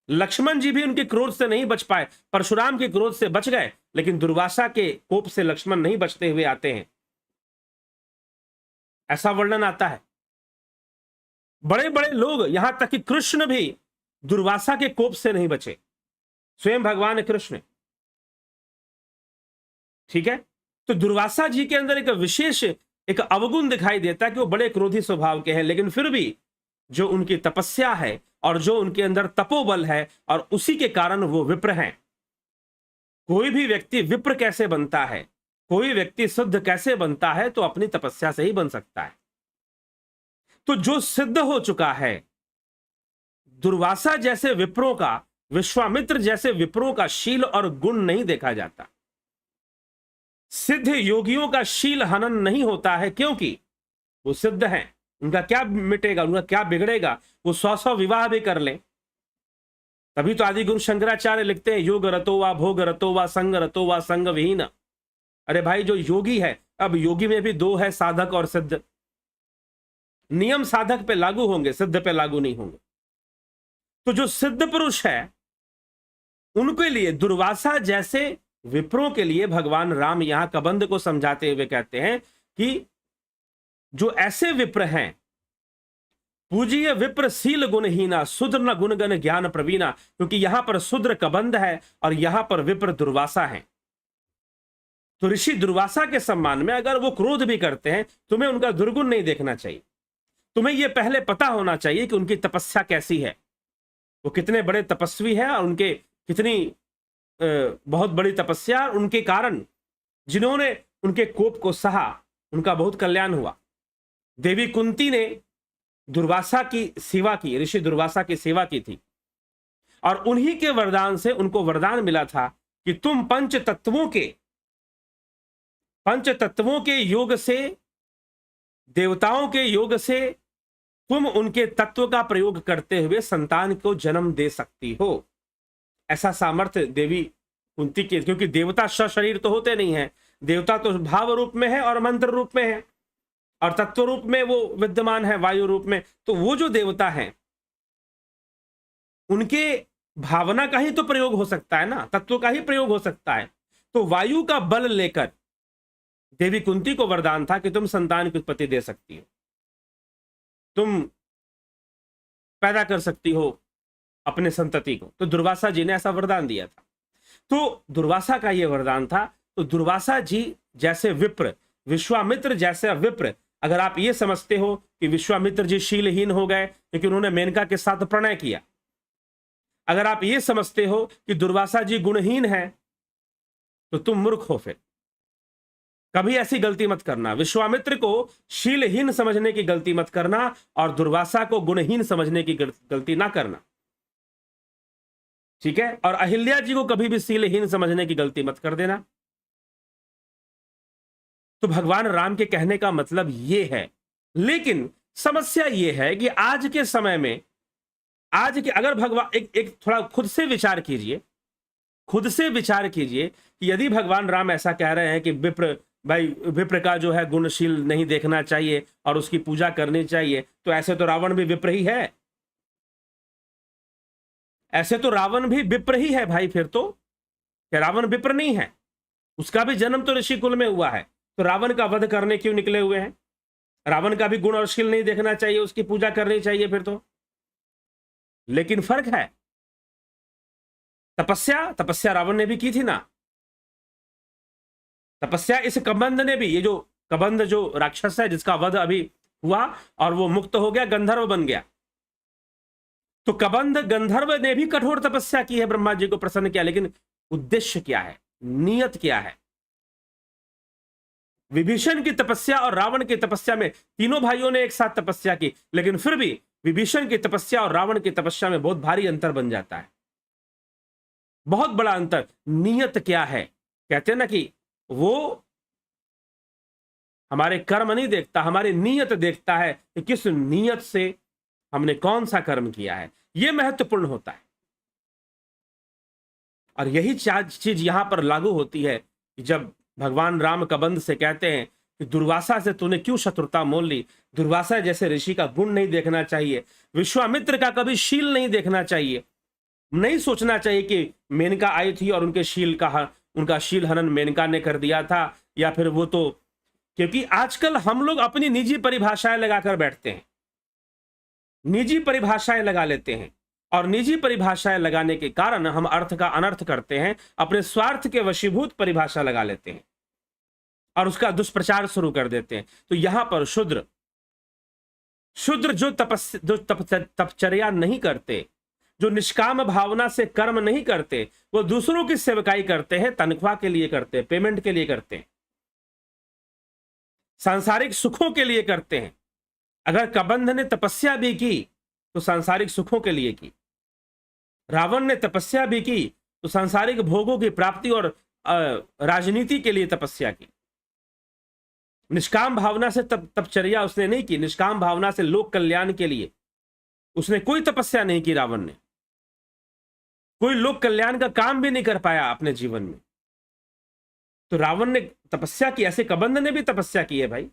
लक्ष्मण जी भी उनके क्रोध से नहीं बच पाए, परशुराम के क्रोध से बच गए, लेकिन दुर्वासा के कोप से लक्ष्मण नहीं बचते हुए आते हैं, ऐसा वर्णन आता है। बड़े बड़े लोग, यहां तक कि कृष्ण भी दुर्वासा के कोप से नहीं बचे, स्वयं भगवान कृष्ण। ठीक है, तो दुर्वासा जी के अंदर एक विशेष, एक अवगुण दिखाई देता है कि वो बड़े क्रोधी स्वभाव के हैं, लेकिन फिर भी जो उनकी तपस्या है और जो उनके अंदर तपोबल है, और उसी के कारण वो विप्र हैं। कोई भी व्यक्ति विप्र कैसे बनता है, कोई व्यक्ति शुद्ध कैसे बनता है, तो अपनी तपस्या से ही बन सकता है। तो जो सिद्ध हो चुका है, दुर्वासा जैसे विप्रों का, विश्वामित्र जैसे विप्रों का शील और गुण नहीं देखा जाता। सिद्ध योगियों का शील हनन नहीं होता है, क्योंकि वो सिद्ध हैं, उनका क्या मिटेगा, उनका क्या बिगड़ेगा? वो 100 विवाह भी कर लें। तभी तो आदि गुरु शंकराचार्य लिखते हैं, योग रतो वा भोग रतो वा संग रतो वा संग विहीन। अरे भाई, जो योगी है, अब योगी में भी दो है, साधक और सिद्ध। नियम साधक पे लागू होंगे, सिद्ध पे लागू नहीं होंगे। तो जो सिद्ध पुरुष है, उनके लिए, दुर्वासा जैसे विप्रों के लिए भगवान राम यहां कबंध को समझाते हुए कहते हैं कि जो ऐसे विप्र हैं, पूज्य विप्र शील गुणहीना शूद्र न गुणगण ज्ञान प्रवीणा, क्योंकि यहां पर शूद्र कबंध है और यहां पर विप्र दुर्वासा है। तो ऋषि दुर्वासा के सम्मान में अगर वो क्रोध भी करते हैं, तुम्हें उनका दुर्गुण नहीं देखना चाहिए। तुम्हें यह पहले पता होना चाहिए कि उनकी तपस्या कैसी है, वो कितने बड़े तपस्वी हैं, और उनके कितनी बहुत बड़ी तपस्या, और उनके कारण जिन्होंने उनके कोप को सहा, उनका बहुत कल्याण हुआ। देवी कुंती ने दुर्वासा की सेवा की, ऋषि दुर्वासा की सेवा की थी, और उन्हीं के वरदान से उनको वरदान मिला था कि तुम पंच तत्वों के योग से, देवताओं के योग से तुम उनके तत्व का प्रयोग करते हुए संतान को जन्म दे सकती हो। ऐसा सामर्थ्य देवी कुंती के, क्योंकि देवता सशरीर तो होते नहीं है, देवता तो भाव रूप में है और मंत्र रूप में है और तत्व रूप में वो विद्यमान है, वायु रूप में। तो वो जो देवता हैं उनके भावना का ही तो प्रयोग हो सकता है ना, तत्व का ही प्रयोग हो सकता है। तो वायु का बल लेकर देवी कुंती को वरदान था कि तुम संतान की उत्पत्ति दे सकती हो, तुम पैदा कर सकती हो अपने संतति को। तो दुर्वासा जी ने ऐसा वरदान दिया था। तो दुर्वासा का यह वरदान था। तो दुर्वासा जी जैसे विप्र, विश्वामित्र जैसे विप्र, अगर आप ये समझते हो कि विश्वामित्र जी शीलहीन हो गए क्योंकि उन्होंने मेनका के साथ प्रणय किया, अगर आप ये समझते हो कि दुर्वासा जी गुणहीन है, तो तुम मूर्ख हो। फिर कभी ऐसी गलती मत करना, विश्वामित्र को शीलहीन समझने की गलती मत करना और दुर्वासा को गुणहीन समझने की गलती ना करना, ठीक है। और अहिल्या जी को कभी भी शीलहीन समझने की गलती मत कर देना। तो भगवान राम के कहने का मतलब यह है। लेकिन समस्या यह है कि आज के समय में, आज के अगर भगवान एक थोड़ा खुद से विचार कीजिए, खुद से विचार कीजिए कि यदि भगवान राम ऐसा कह रहे हैं कि विप्र का जो है गुणशील नहीं देखना चाहिए और उसकी पूजा करनी चाहिए, तो ऐसे तो रावण भी विप्र ही है, ऐसे तो रावण भी विप्र ही है भाई। फिर तो क्या रावण विप्र नहीं है? उसका भी जन्म तो ऋषि कुल में हुआ है, तो रावण का वध करने क्यों निकले हुए हैं? रावण का भी गुण और शील नहीं देखना चाहिए, उसकी पूजा करनी चाहिए फिर तो। लेकिन फर्क है, तपस्या रावण ने भी की थी ना। तपस्या इस कबंध ने भी, ये जो कबंध जो राक्षस है जिसका वध अभी हुआ और वो मुक्त हो गया, गंधर्व बन गया, तो कबंध गंधर्व ने भी कठोर तपस्या की है, ब्रह्मा जी को प्रसन्न किया। लेकिन उद्देश्य क्या है, नियत क्या है? विभीषण की तपस्या और रावण की तपस्या में, तीनों भाइयों ने एक साथ तपस्या की, लेकिन फिर भी विभीषण की तपस्या और रावण की तपस्या में बहुत भारी अंतर बन जाता है, बहुत बड़ा अंतर। नियत क्या है? कहते हैं ना कि वो हमारे कर्म नहीं देखता, हमारी नियत देखता है कि किस नियत से हमने कौन सा कर्म किया है, यह महत्वपूर्ण होता है। और यही चीज यहां पर लागू होती है कि जब भगवान राम कबंध से कहते हैं कि दुर्वासा से तूने क्यों शत्रुता मोल ली, दुर्वासा जैसे ऋषि का गुण नहीं देखना चाहिए, विश्वामित्र का कभी शील नहीं देखना चाहिए, नहीं सोचना चाहिए कि मेनका आई थी और उनका शील हनन मेनका ने कर दिया था, या फिर वो तो, क्योंकि आजकल हम लोग अपनी निजी परिभाषाएं लगाकर बैठते हैं, निजी परिभाषाएं लगा लेते हैं, और निजी परिभाषाएं लगाने के कारण हम अर्थ का अनर्थ करते हैं, अपने स्वार्थ के वशीभूत परिभाषा लगा लेते हैं और उसका दुष्प्रचार शुरू कर देते हैं। तो यहां पर शूद्र जो तपचर्या नहीं करते, जो निष्काम भावना से कर्म नहीं करते, वो दूसरों की सेवकाई करते हैं, तनख्वाह के लिए करते हैं, पेमेंट के लिए करते हैं, सांसारिक सुखों के लिए करते हैं। अगर कबंध ने तपस्या भी की तो सांसारिक सुखों के लिए की, रावण ने तपस्या भी की तो सांसारिक भोगों की प्राप्ति और राजनीति के लिए तपस्या की। निष्काम भावना से तपचर्या उसने नहीं की, निष्काम भावना से लोक कल्याण के लिए उसने कोई तपस्या नहीं की। रावण ने कोई लोक कल्याण का काम भी नहीं कर पाया अपने जीवन में। तो रावण ने तपस्या की, ऐसे कबंध ने भी तपस्या की है भाई,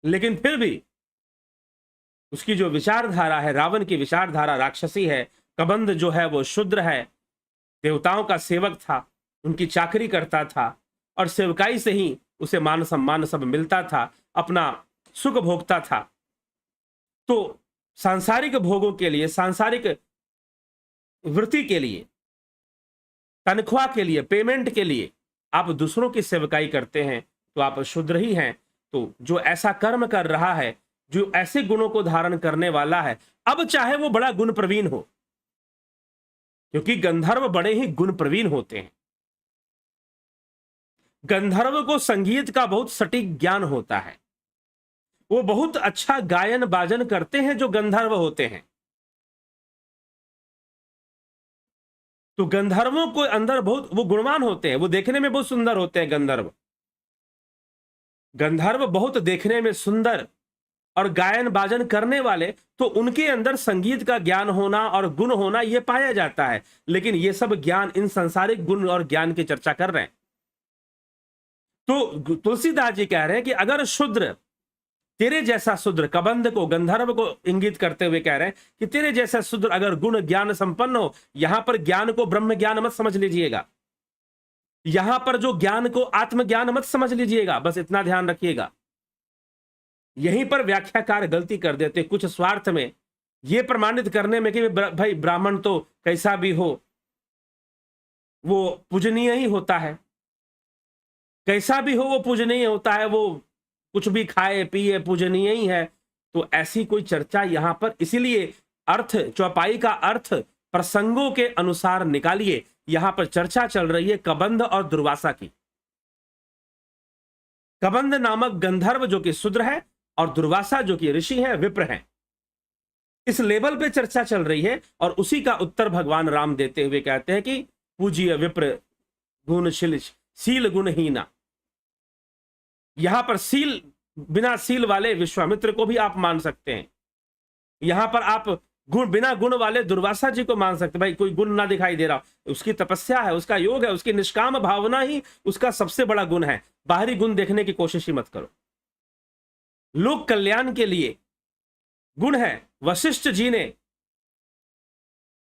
लेकिन फिर भी उसकी जो विचारधारा है, रावण की विचारधारा राक्षसी है, कबंध जो है वो शूद्र है, देवताओं का सेवक था, उनकी चाकरी करता था और सेवकाई से ही उसे मान सम्मान सब मिलता था, अपना सुख भोगता था। तो सांसारिक भोगों के लिए, सांसारिक वृत्ति के लिए, तनख्वाह के लिए, पेमेंट के लिए आप दूसरों की सेवकाई करते हैं तो आप शूद्र ही हैं। तो जो ऐसा कर्म कर रहा है, जो ऐसे गुणों को धारण करने वाला है, अब चाहे वो बड़ा गुण प्रवीण हो, क्योंकि गंधर्व बड़े ही गुण प्रवीण होते हैं, गंधर्व को संगीत का बहुत सटीक ज्ञान होता है, वो बहुत अच्छा गायन बाजन करते हैं जो गंधर्व होते हैं। तो गंधर्वों को अंदर बहुत वो गुणवान होते हैं, वो देखने में बहुत सुंदर होते हैं। गंधर्व गंधर्व बहुत देखने में सुंदर और गायन बाजन करने वाले, तो उनके अंदर संगीत का ज्ञान होना और गुण होना यह पाया जाता है। लेकिन ये सब ज्ञान, इन सांसारिक गुण और ज्ञान की चर्चा कर रहे हैं। तो तुलसीदास जी कह रहे हैं कि अगर शूद्र, तेरे जैसा शूद्र, कबंध को, गंधर्व को इंगित करते हुए कह रहे हैं कि तेरे जैसा शूद्र अगर गुण ज्ञान संपन्न हो, यहां पर ज्ञान को ब्रह्म ज्ञान मत समझ लीजिएगा, यहां पर जो ज्ञान को आत्मज्ञान मत समझ लीजिएगा, बस इतना ध्यान रखिएगा। यहीं पर व्याख्याकार गलती कर देते कुछ स्वार्थ में, यह प्रमाणित करने में कि भाई ब्राह्मण तो कैसा भी हो वो पूजनीय ही होता है, कैसा भी हो वो पूजनीय होता है, वो कुछ भी खाए पिए पूजनीय ही है। तो ऐसी कोई चर्चा यहां पर, इसीलिए अर्थ, चौपाई का अर्थ प्रसंगों के अनुसार निकालिए। यहां पर चर्चा चल रही है कबंध और दुर्वासा की। कबंध नामक गंधर्व जो कि शूद्र है और दुर्वासा जो कि ऋषि है, विप्र है, इस लेवल पे चर्चा चल रही है। और उसी का उत्तर भगवान राम देते हुए कहते हैं कि पूज्य विप्र गुणशील, सील गुणहीना। यहां पर सील, बिना सील वाले विश्वामित्र को भी आप मान सकते हैं। यहां पर आप गुण, बिना गुण वाले दुर्वासा जी को मान सकते। भाई कोई गुण ना दिखाई दे रहा, उसकी तपस्या है, उसका योग है, उसकी निष्काम भावना ही उसका सबसे बड़ा गुण है। बाहरी गुण देखने की कोशिश ही मत करो। लोक कल्याण के लिए गुण है। वशिष्ठ जी ने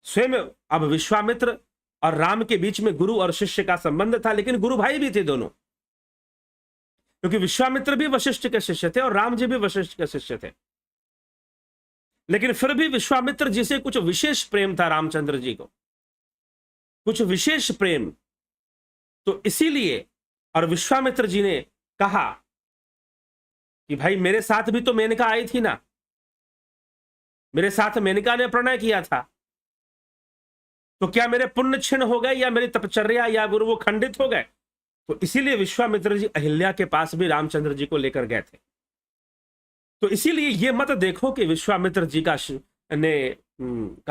स्वयं, अब विश्वामित्र और राम के बीच में गुरु और शिष्य का संबंध था, लेकिन गुरु भाई भी थे दोनों, क्योंकि विश्वामित्र भी वशिष्ठ के शिष्य थे और राम जी भी वशिष्ठ के शिष्य थे। लेकिन फिर भी विश्वामित्र जी से कुछ विशेष प्रेम था रामचंद्र जी को, कुछ विशेष प्रेम। तो इसीलिए, और विश्वामित्र जी ने कहा कि भाई मेरे साथ भी तो मेनका आई थी ना, मेरे साथ मेनका ने प्रणय किया था, तो क्या मेरे पुण्य क्षीण हो गए या मेरी तपचर्या या गुरु वो खंडित हो गए? तो इसीलिए विश्वामित्र जी अहिल्या के पास भी रामचंद्र जी को लेकर गए थे। तो इसीलिए ये मत देखो कि विश्वामित्र जी का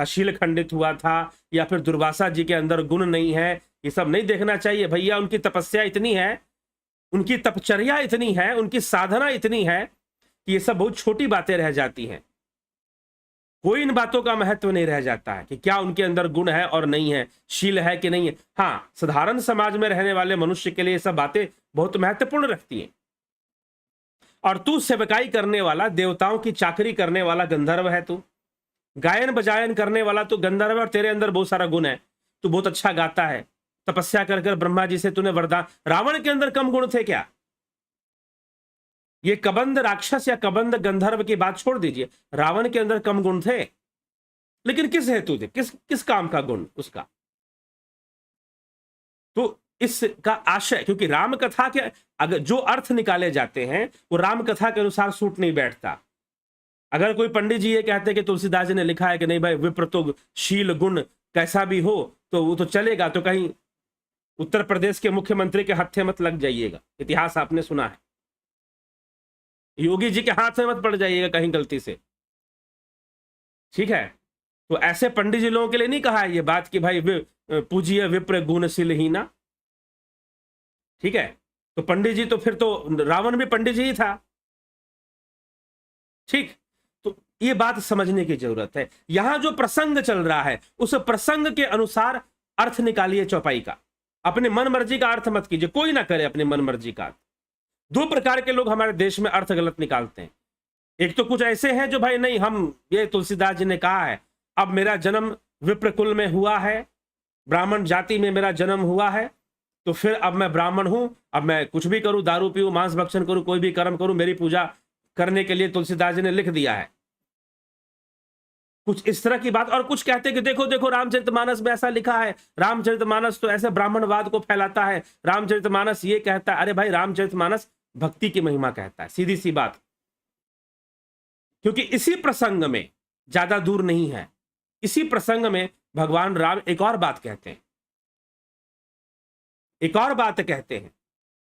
शील खंडित हुआ था या फिर दुर्वासा जी के अंदर गुण नहीं है, ये सब नहीं देखना चाहिए। भैया उनकी तपस्या इतनी है, उनकी तपचर्या इतनी है, उनकी साधना इतनी है कि ये सब बहुत छोटी बातें रह जाती हैं। कोई इन बातों का महत्व नहीं रह जाता है कि क्या उनके अंदर गुण है और नहीं है, शील है कि नहीं है। हाँ, साधारण समाज में रहने वाले मनुष्य के लिए ये सब बातें बहुत महत्वपूर्ण रखती हैं। और तू सेवकाई करने वाला, देवताओं की चाकरी करने वाला गंधर्व है, तू गायन बजायन करने वाला तू गंधर्व है, और तेरे अंदर बहुत सारा गुण है, तू बहुत अच्छा गाता है, तपस्या कर कर ब्रह्मा जी से तूने वरदान। रावण के अंदर कम गुण थे क्या? ये कबंध राक्षस या कबंध गंधर्व की बात छोड़ दीजिए, रावण के अंदर कम गुण थे, लेकिन किस हेतु थे, किस काम का गुण उसका? तो इसका आशय, क्योंकि राम कथा के अगर जो अर्थ निकाले जाते हैं वो राम कथा के अनुसार सूट नहीं बैठता। अगर कोई पंडित जी ये कहते हैं कि तुलसीदास जी ने लिखा है कि नहीं भाई विप्र तो शील गुण कैसा भी हो, तो वो तो चलेगा, तो कहीं उत्तर प्रदेश के मुख्यमंत्री के हत्थे मत लग जाइएगा। इतिहास आपने सुना है, योगी जी के हाथ में मत पड़ जाइएगा कहीं गलती से, ठीक है? तो ऐसे पंडित जी लोगों के लिए नहीं कहा है ये बात कि भाई पूजिए विप्र गुणशील ही ना, ठीक है? तो पंडित जी, तो फिर तो रावण भी पंडित जी ही था, ठीक? तो ये बात समझने की जरूरत है। यहां जो प्रसंग चल रहा है उस प्रसंग के अनुसार अर्थ निकालिए चौपाई का। अपने मन मर्जी का अर्थ मत कीजिए, कोई ना करे अपने मन मर्जी का अर्थ। दो प्रकार के लोग हमारे देश में अर्थ गलत निकालते हैं। एक तो कुछ ऐसे हैं जो भाई नहीं, हम ये तुलसीदास जी ने कहा है, अब मेरा जन्म विप्र कुल में हुआ है, ब्राह्मण जाति में मेरा जन्म हुआ है, तो फिर अब मैं ब्राह्मण हूं, अब मैं कुछ भी करूं, दारू पीऊं, मांस भक्षण करूं, कोई भी कर्म करूं, मेरी पूजा करने के लिए तुलसीदास जी ने लिख दिया है। कुछ इस तरह की बात। और कुछ कहते हैं कि देखो देखो रामचरितमानस में ऐसा लिखा है, रामचरितमानस तो ऐसे ब्राह्मणवाद को फैलाता है, रामचरितमानस ये कहता है। अरे भाई, रामचरितमानस भक्ति की महिमा कहता है, सीधी सी बात। क्योंकि इसी प्रसंग में, ज्यादा दूर नहीं है, इसी प्रसंग में भगवान राम एक और बात कहते हैं, एक और बात कहते हैं।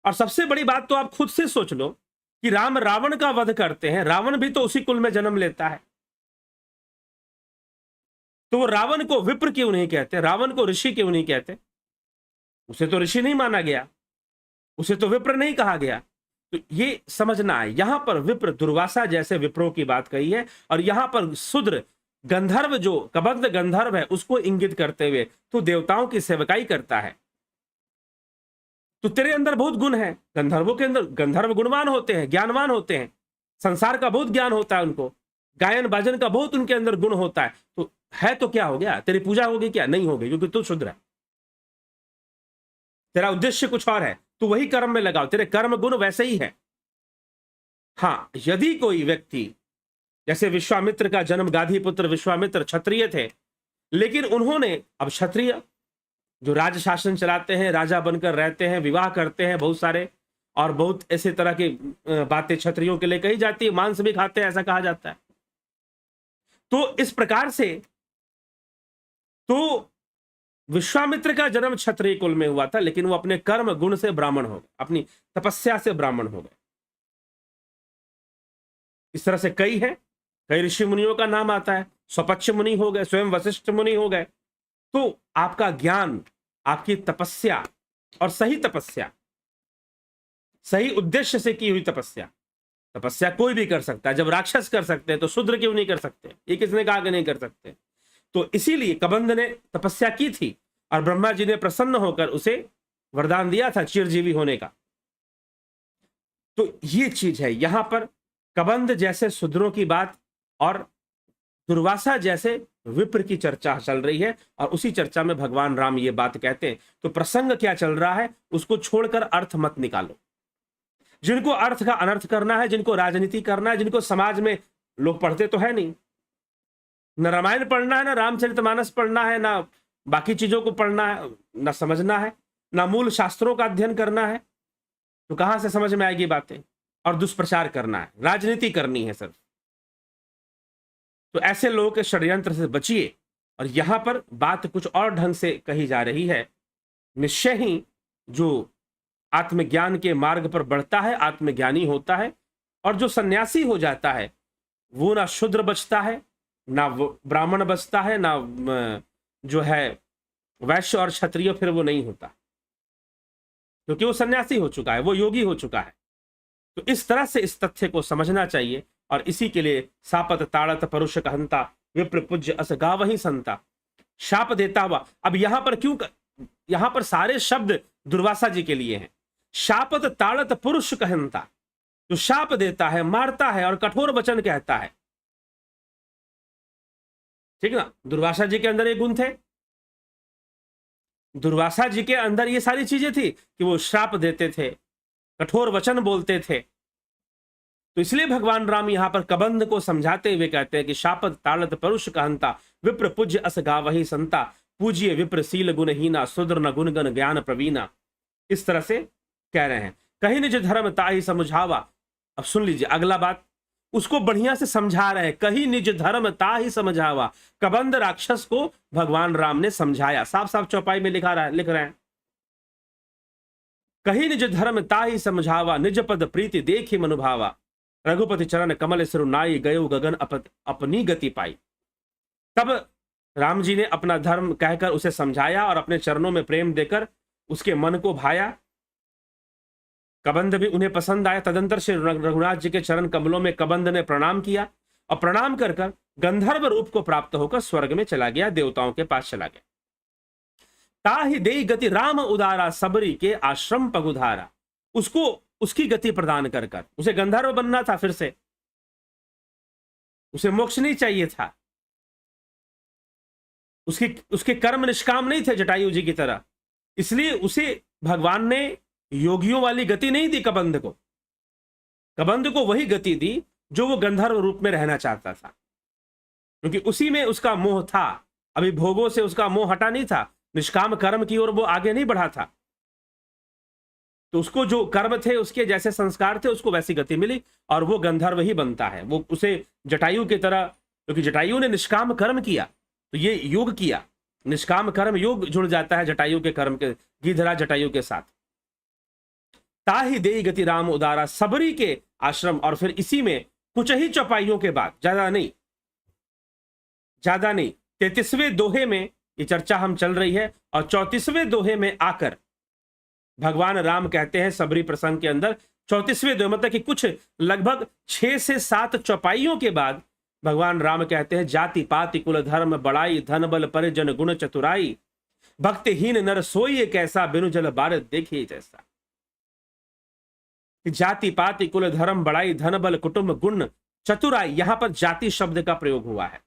और सबसे बड़ी बात तो आप खुद से सोच लो कि राम रावण का वध करते हैं, रावण भी तो उसी कुल में जन्म लेता है। तो वो रावण को विप्र क्यों नहीं कहते, रावण को ऋषि क्यों नहीं कहते? उसे तो ऋषि नहीं माना गया, उसे तो विप्र नहीं कहा गया। तो ये समझना है, यहां पर विप्र दुर्वासा जैसे विप्रों की बात कही है, और यहां पर शूद्र गंधर्व, जो कबंध गंधर्व है, उसको इंगित करते हुए तो देवताओं की सेवकाई करता है, तो तेरे अंदर बहुत गुण है। गंधर्वों के अंदर, गंधर्व गुणवान होते हैं, ज्ञानवान होते हैं, संसार का बहुत ज्ञान होता है उनको, गायन बाजन का बहुत उनके अंदर गुण होता है। तो क्या हो गया, तेरी पूजा होगी क्या? नहीं होगी, क्योंकि तू शूद्र है, तेरा उद्देश्य कुछ और है, तू वही कर्म में लगाओ, तेरे कर्म गुण वैसे ही है। हाँ, यदि कोई व्यक्ति, जैसे विश्वामित्र का जन्म, गाधी पुत्र विश्वामित्र क्षत्रिय थे, लेकिन उन्होंने, अब क्षत्रिय जो राज शासन चलाते हैं, राजा बनकर रहते हैं, विवाह करते हैं बहुत सारे, और बहुत ऐसे तरह की बातें क्षत्रियों के लिए कही जाती है, मांस भी खाते हैं ऐसा कहा जाता है। तो इस प्रकार से तो विश्वामित्र का जन्म क्षत्रिय कुल में हुआ था, लेकिन वो अपने कर्म गुण से ब्राह्मण हो गए, अपनी तपस्या से ब्राह्मण हो गए। इस तरह से कई हैं, कई ऋषि मुनियों का नाम आता है, स्वपक्ष मुनि हो गए, स्वयं वशिष्ठ मुनि हो गए। तो आपका ज्ञान, आपकी तपस्या, और सही तपस्या, सही उद्देश्य से की हुई तपस्या, तपस्या कोई भी कर सकता है। जब राक्षस कर सकते हैं तो शूद्र क्यों नहीं कर सकते? ये किसने कहा कि नहीं कर सकते? तो इसीलिए कबंध ने तपस्या की थी, और ब्रह्मा जी ने प्रसन्न होकर उसे वरदान दिया था चिरजीवी होने का। तो ये चीज है, यहां पर कबंध जैसे शूद्रों की बात और दुर्वासा जैसे विप्र की चर्चा चल रही है, और उसी चर्चा में भगवान राम ये बात कहते हैं। तो प्रसंग क्या चल रहा है उसको छोड़कर अर्थ मत निकालो। जिनको अर्थ का अनर्थ करना है, जिनको राजनीति करना है, जिनको समाज में, लोग पढ़ते तो है नहीं, न रामायण पढ़ना है, ना रामचरितमानस पढ़ना है, ना बाकी चीजों को पढ़ना है, ना समझना है, ना मूल शास्त्रों का अध्ययन करना है, तो कहां से समझ में आएगी बातें? और दुष्प्रचार करना है, राजनीति करनी है सिर्फ। तो ऐसे लोगों के षड्यंत्र से बचिए। और यहां पर बात कुछ और ढंग से कही जा रही है। निश्चय ही जो आत्मज्ञान के मार्ग पर बढ़ता है, आत्मज्ञानी होता है, और जो सन्यासी हो जाता है, वो ना शूद्र बचता है, ना वो ब्राह्मण बचता है, ना जो है वैश्य और क्षत्रिय, फिर वो नहीं होता, क्योंकि वो सन्यासी हो चुका है, वो योगी हो चुका है। तो इस तरह से इस तथ्य को समझना चाहिए, और इसी के लिए सापत ताड़त परुष कहंता विप्र पूज्य अस गावहि संता, शाप देता हुआ। अब यहां पर क्यों, यहां पर सारे शब्द दुर्वासा जी के लिए हैं। शापत ताड़त पुरुष कहंता, जो शाप देता है, मारता है और कठोर वचन कहता है, ठीक ना? दुर्वासा जी के अंदर ये गुण थे, दुर्वासा जी के अंदर ये सारी चीजें थी कि वो श्राप देते थे, कठोर वचन बोलते थे। तो इसलिए भगवान राम यहां पर कबंध को समझाते हुए कहते हैं कि शापत ताड़त परुष कहंता विप्र पूज्य अस गावहि संता, पूज्य विप्र सील गुणहीना शूद्र न गुणगण ज्ञान प्रवीणा। इस तरह से कह रहे हैं। कहीं निज धर्म ताहि समझावा। अब सुन लीजिए अगला बात, उसको बढ़िया से समझा रहे हैं। कहीं निज धर्म ताहि समझावा, कबंध राक्षस को भगवान राम ने समझाया, साफ साफ चौपाई में लिख रहे हैं। कहीं निज धर्म ताहि समझावा, निज पद प्रीति देखी मनुभावा, रघुपति चरण कमल सिर नाई गयो गगन अपनी गति पाई। तब राम जी ने अपना धर्म कहकर उसे समझाया और अपने चरणों में प्रेम देकर उसके मन को भाया। कबंध भी उन्हें पसंद आया। तदंतर श्री रघुनाथ जी के चरण कमलों में कबंध ने प्रणाम किया और प्रणाम कर कर गंधर्व रूप को प्राप्त होकर स्वर्ग में चला गया, देवताओं के पास चला गया। ताहि देई गति राम उदारा, सबरी के आश्रम पगुधारा। उसको उसकी गति प्रदान कर कर, उसे गंधर्व बनना था, फिर से उसे मोक्ष नहीं चाहिए था, उसके कर्म निष्काम नहीं थे जटायु जी की तरह, इसलिए उसे भगवान ने योगियों वाली गति नहीं दी। कबंध को वही गति दी जो वो गंधर्व रूप में रहना चाहता था, क्योंकि उसी में उसका मोह था। अभी भोगों से उसका मोह हटा नहीं था, निष्काम कर्म की ओर वो आगे नहीं बढ़ा था। तो उसको जो कर्म थे, उसके जैसे संस्कार थे, उसको वैसी गति मिली और वो गंधर्व ही बनता है। वो उसे जटायु की तरह, क्योंकि जटायु ने निष्काम कर्म किया तो ये योग किया, निष्काम कर्म योग जुड़ जाता है जटायु के कर्म के, गिधरा जटायु के साथ। ताहि देई गति राम उदारा, सबरी के आश्रम। और फिर इसी में कुछ ही चौपाइयों के बाद, ज्यादा नहीं, 33वें दोहे में ये चर्चा हम चल रही है और 34वें दोहे में आकर भगवान राम कहते हैं सबरी प्रसंग के अंदर 34वें दोहे मतलब कि कुछ लगभग 6 से 7 चौपाइयों के बाद भगवान राम कहते हैं जाति पाति कुल धर्म बड़ाई धन बल परिजन गुण चतुराई भक्तिहीन नर सोई एक ऐसा बिनु जल बारत देखिए जैसा। जाति पाति कुल धर्म बड़ाई धन बल कुटुंब गुण चतुराई, यहां पर जाति शब्द का प्रयोग हुआ है,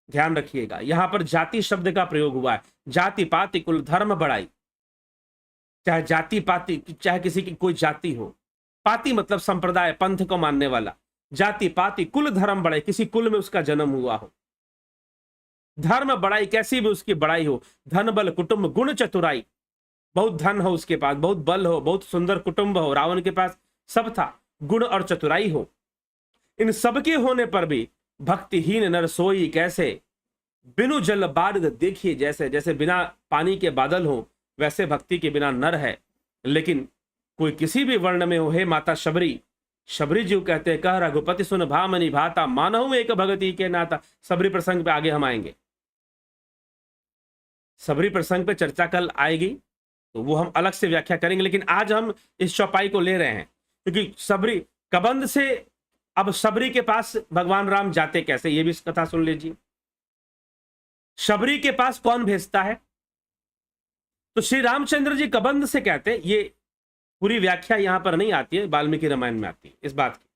ध्यान रखिएगा, यहां पर जाति शब्द का प्रयोग हुआ है। जाति पाति कुल धर्म बड़ाई, चाहे जाति पाति चाहे किसी की कोई जाति हो, पाति मतलब संप्रदाय पंथ को मानने वाला, जाति पाति कुल धर्म बड़ाई किसी कुल में उसका जन्म हुआ हो, धर्म बड़ाई कैसी भी उसकी बड़ाई हो, धन बल कुटुंब गुण चतुराई, बहुत धन हो उसके पास, बहुत बल हो, बहुत सुंदर कुटुंब हो, रावण के पास सब था, गुण और चतुराई हो, इन सबके होने पर भी भक्तिहीन नर सोई कैसे बिनु जल बारिद देखिए जैसे, जैसे बिना पानी के बादल हो वैसे भक्ति के बिना नर है। लेकिन कोई किसी भी वर्ण में हो, हे माता शबरी, शबरी जी कहते हैं कह रघुपति सुन भामनी भाता मानहु एक भगति के नाता। सबरी प्रसंग पे आगे हम आएंगे, सबरी प्रसंग पे चर्चा कल आएगी तो वो हम अलग से व्याख्या करेंगे, लेकिन आज हम इस चौपाई को ले रहे हैं क्योंकि सबरी कबंध से अब शबरी के पास भगवान राम जाते कैसे, ये भी इस कथा सुन लीजिए। शबरी के पास कौन भेजता है, तो श्री रामचंद्र जी कबंध से कहते, ये पूरी व्याख्या यहां पर नहीं आती है, वाल्मीकि रामायण में आती है इस बात की।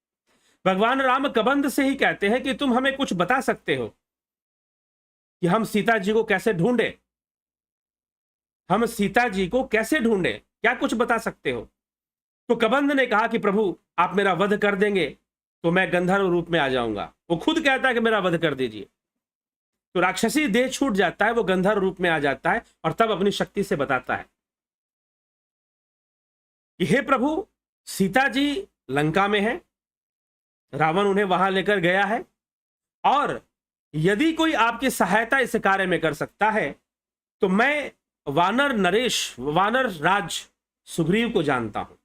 भगवान राम कबंध से ही कहते हैं कि तुम हमें कुछ बता सकते हो कि हम सीता जी को कैसे ढूंढे, हम सीता जी को कैसे ढूंढे, क्या कुछ बता सकते हो। तो कबंध ने कहा कि प्रभु आप मेरा वध कर देंगे तो मैं गंधर्व रूप में आ जाऊंगा। वो खुद कहता है कि मेरा वध कर दीजिए, तो राक्षसी देह छूट जाता है, वो गंधर्व रूप में आ जाता है और तब अपनी शक्ति से बताता है कि हे प्रभु सीता जी लंका में है, रावण उन्हें वहां लेकर गया है और यदि कोई आपकी सहायता इस कार्य में कर सकता है तो मैं वानर नरेश वानर राज सुग्रीव को जानता हूं।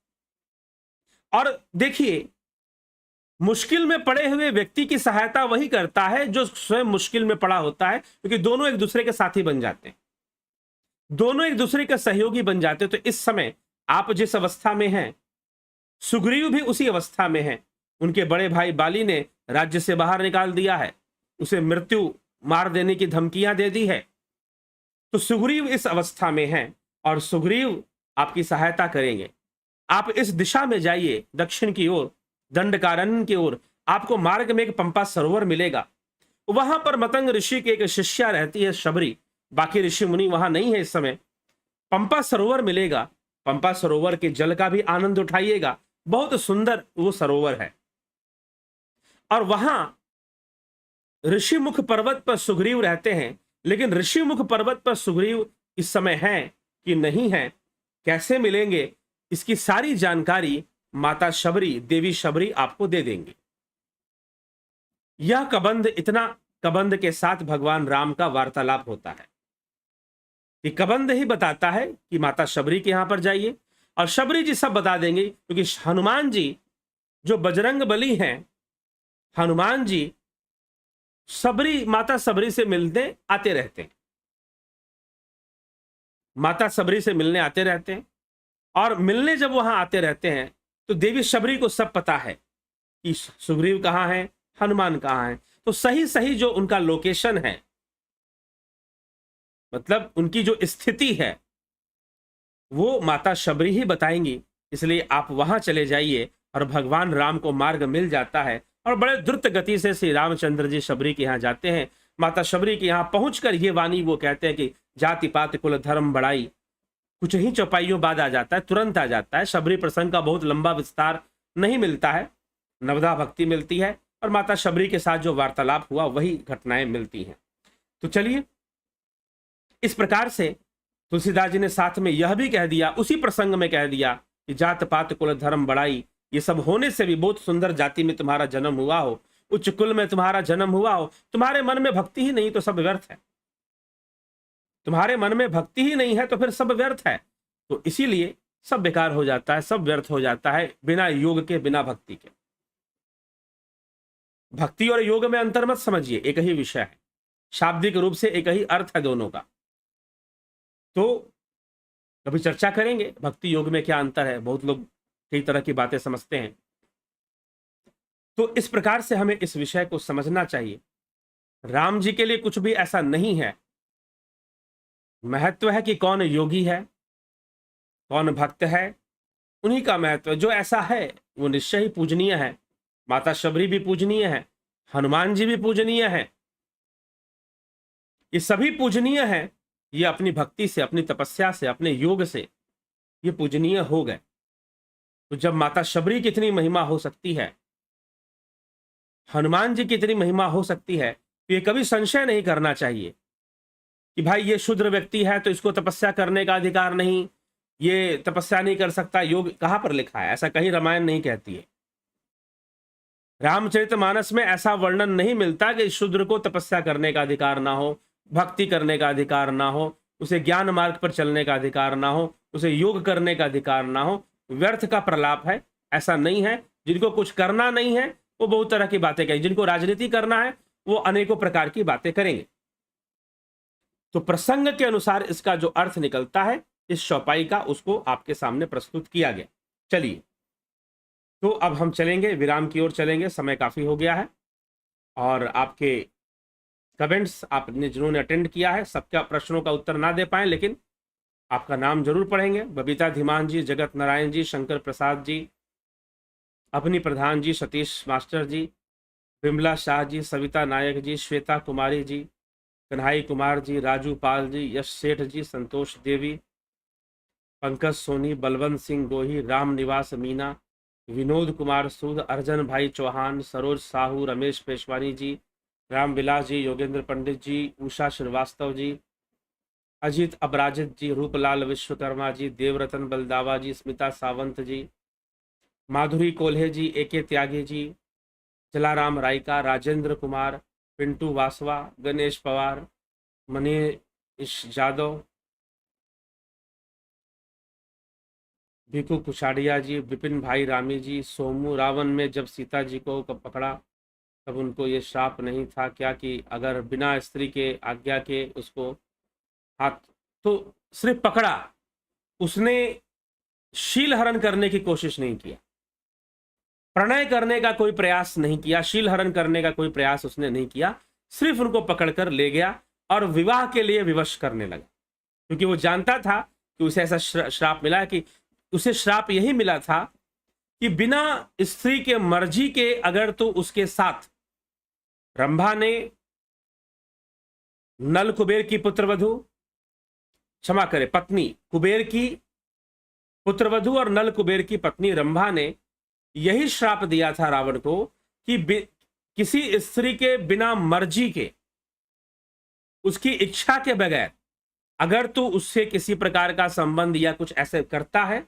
और देखिए मुश्किल में पड़े हुए व्यक्ति की सहायता वही करता है जो स्वयं मुश्किल में पड़ा होता है, क्योंकि दोनों एक दूसरे के साथी बन जाते हैं, दोनों एक दूसरे के सहयोगी बन जाते हैं। तो इस समय आप जिस अवस्था में हैं, सुग्रीव भी उसी अवस्था में हैं। उनके बड़े भाई बाली ने राज्य से बाहर निकाल दिया है, उसे मृत्यु मार देने की धमकियां दे दी है, तो सुग्रीव इस अवस्था में हैं और सुग्रीव आपकी सहायता करेंगे। आप इस दिशा में जाइए दक्षिण की ओर, दंडकारण्य की ओर, आपको मार्ग में एक पंपा सरोवर मिलेगा, वहां पर मतंग ऋषि की एक शिष्या रहती है शबरी, बाकी ऋषि मुनि वहां नहीं है इस समय। पंपा सरोवर मिलेगा, पंपा सरोवर के जल का भी आनंद उठाइएगा, बहुत सुंदर वो सरोवर है। और वहां ऋषिमुख पर्वत पर सुग्रीव रहते हैं, लेकिन ऋषिमुख पर्वत पर सुग्रीव इस समय है कि नहीं है, कैसे मिलेंगे, इसकी सारी जानकारी माता शबरी देवी शबरी आपको दे देंगे। यह कबंध, इतना कबंध के साथ भगवान राम का वार्तालाप होता है कि कबंध ही बताता है कि माता शबरी के यहां पर जाइए और शबरी जी सब बता देंगे, क्योंकि हनुमान जी जो बजरंग बली हैं, हनुमान जी सबरी माता सबरी से मिलने आते रहते हैं, माता सबरी से मिलने आते रहते हैं। और मिलने जब वहां आते रहते हैं तो देवी शबरी को सब पता है कि सुग्रीव कहां है, हनुमान कहां है, तो सही सही जो उनका लोकेशन है, मतलब उनकी जो स्थिति है वो माता शबरी ही बताएंगी। इसलिए आप वहां चले जाइए और भगवान राम को मार्ग मिल जाता है और बड़े द्रुत गति से श्री रामचंद्र जी शबरी के यहाँ जाते हैं। माता शबरी के यहाँ पहुंचकर ये वाणी वो कहते हैं कि जाति पात कुल धर्म बढ़ाई, कुछ ही चौपाइयों बाद आ जाता है, तुरंत आ जाता है। शबरी प्रसंग का बहुत लंबा विस्तार नहीं मिलता है, नवदा भक्ति मिलती है और माता शबरी के साथ जो वार्तालाप हुआ वही घटनाएं मिलती हैं। तो चलिए, इस प्रकार से तुलसीदास जी ने साथ में यह भी कह दिया, उसी प्रसंग में कह दिया कि जात पात कुल धर्म बढ़ाई, ये सब होने से भी बहुत सुंदर जाति में तुम्हारा जन्म हुआ हो, उच्च कुल में तुम्हारा जन्म हुआ हो, तुम्हारे मन में भक्ति ही नहीं तो सब व्यर्थ है, तुम्हारे मन में भक्ति ही नहीं है तो फिर सब व्यर्थ है। तो इसीलिए सब बेकार हो जाता है, सब व्यर्थ हो जाता है बिना योग के, बिना भक्ति के। भक्ति और योग में अंतर मत समझिए, एक ही विषय है। शाब्दिक रूप से एक ही अर्थ है दोनों का। तो कभी चर्चा करेंगे भक्ति योग में क्या अंतर है, बहुत लोग कई तरह की बातें समझते हैं। तो इस प्रकार से हमें इस विषय को समझना चाहिए। राम जी के लिए कुछ भी ऐसा नहीं है। महत्व है कि कौन योगी है, कौन भक्त है, उन्हीं का महत्व। जो ऐसा है वो निश्चय ही पूजनीय है। माता शबरी भी पूजनीय है, हनुमान जी भी पूजनीय है, ये सभी पूजनीय है। ये अपनी भक्ति से, अपनी तपस्या से, अपने योग से ये पूजनीय हो गए। तो जब माता शबरी की इतनी महिमा हो सकती है, हनुमान जी की इतनी महिमा हो सकती है, तो ये कभी संशय नहीं करना चाहिए कि भाई ये शूद्र व्यक्ति है तो इसको तपस्या करने का अधिकार नहीं, ये तपस्या नहीं कर सकता। योग कहां पर लिखा है? ऐसा कहीं रामायण नहीं कहती है। रामचरितमानस में ऐसा वर्णन नहीं मिलता कि शूद्र को तपस्या करने का अधिकार ना हो, भक्ति करने का अधिकार ना हो, उसे ज्ञान मार्ग पर चलने का अधिकार ना हो, उसे योग करने का अधिकार ना हो। व्यर्थ का प्रलाप है, ऐसा नहीं है। जिनको कुछ करना नहीं है वो बहुत तरह की बातें कहेंगे, जिनको राजनीति करना है वो अनेकों प्रकार की बातें करेंगे। तो प्रसंग के अनुसार इसका जो अर्थ निकलता है इस चौपाई का, उसको आपके सामने प्रस्तुत किया गया। चलिए, तो अब हम चलेंगे, विराम की ओर चलेंगे, समय काफी हो गया है। और आपके कमेंट्स आपने जिन्होंने अटेंड किया है सबका प्रश्नों का उत्तर ना दे पाए, लेकिन आपका नाम जरूर पढ़ेंगे। बबीता धीमान जी, जगत नारायण जी, शंकर प्रसाद जी, अपनी प्रधान जी, सतीश मास्टर जी, विमला शाह जी, सविता नायक जी, श्वेता कुमारी जी, कन्हाई कुमार जी, राजू पाल जी, यश सेठ जी, संतोष देवी, पंकज सोनी, बलवंत सिंह गोही, राम निवास मीना, विनोद कुमार सूद, अर्जन भाई चौहान, सरोज साहू, रमेश पेशवानी जी, रामविलास जी, योगेंद्र पंडित जी, उषा श्रीवास्तव जी, अजीत अपराजित जी, रूपलाल विश्वकर्मा जी, देवरतन बलदावा जी, स्मिता सावंत जी, माधुरी कोल्हे जी, एके त्यागी जी, जलाराम रायका, राजेंद्र कुमार, पिंटू वासवा, गणेश पवार, मनीष जादव, भिकू कुशाड़िया जी, विपिन भाई रामी जी, सोमू, रावण में जब सीता जी को पकड़ा तब उनको ये श्राप नहीं था क्या कि अगर बिना स्त्री के आज्ञा के उसको हाथ, तो सिर्फ पकड़ा, उसने शील हरण करने की कोशिश नहीं किया, प्रणय करने का कोई प्रयास नहीं किया, शील हरण करने का कोई प्रयास उसने नहीं किया, सिर्फ उनको पकड़कर ले गया और विवाह के लिए विवश करने लगा। क्योंकि वो जानता था कि उसे ऐसा श्राप मिला कि उसे श्राप यही मिला था कि बिना स्त्री के मर्जी के अगर तो उसके साथ रंभा ने नल कुबेर की पुत्रवधु, क्षमा करे पत्नी, कुबेर की पुत्रवधु और नल कुबेर की पत्नी रंभा ने यही श्राप दिया था रावण को कि किसी स्त्री के बिना मर्जी के, उसकी इच्छा के बगैर अगर तू उससे किसी प्रकार का संबंध या कुछ ऐसे करता है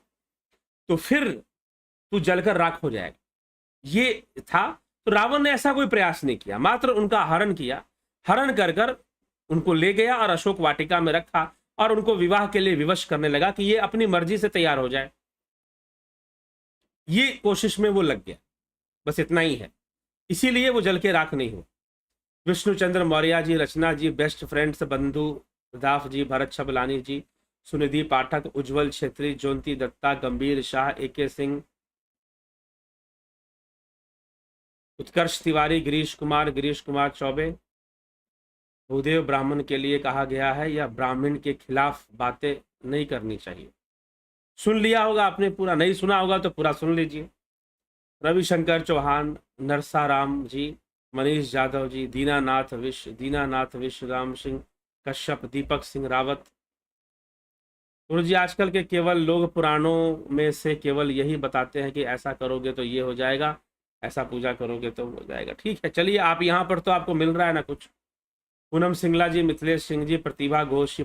तो फिर तू जलकर राख हो जाएगा, ये था। तो रावण ने ऐसा कोई प्रयास नहीं किया, मात्र उनका हरण किया, हरण कर कर उनको ले गया और अशोक वाटिका में रखा और उनको विवाह के लिए विवश करने लगा कि ये अपनी मर्जी से तैयार हो जाए। ये कोशिश में वो लग गया, बस इतना ही है, इसीलिए वो जल के राख नहीं हो। विष्णुचंद्र मौर्य जी, रचना जी, बेस्ट फ्रेंड्स, बंधु दाफ जी, भरत छबलानी जी, सुनिधि पाठक, उज्जवल छेत्री, ज्योति दत्ता, गंभीर शाह, एके सिंह, उत्कर्ष तिवारी, गिरीश कुमार चौबे। भूदेव ब्राह्मण के लिए कहा गया है या ब्राह्मण के खिलाफ बातें नहीं करनी चाहिए। सुन लिया होगा आपने, पूरा नहीं सुना होगा तो पूरा सुन लीजिए। रविशंकर चौहान, नरसाराम जी, मनीष यादव जी, दीनानाथ विश्व, राम सिंह कश्यप, दीपक सिंह रावत। गुरु जी, आजकल के केवल लोग पुराणों में से केवल यही बताते हैं कि ऐसा करोगे तो ये हो जाएगा, ऐसा पूजा करोगे तो हो जाएगा। ठीक है, चलिए, आप यहाँ पर तो आपको मिल रहा है ना कुछ। पूनम सिंगला जी, मिथिलेश सिंह जी, प्रतिभा घोष,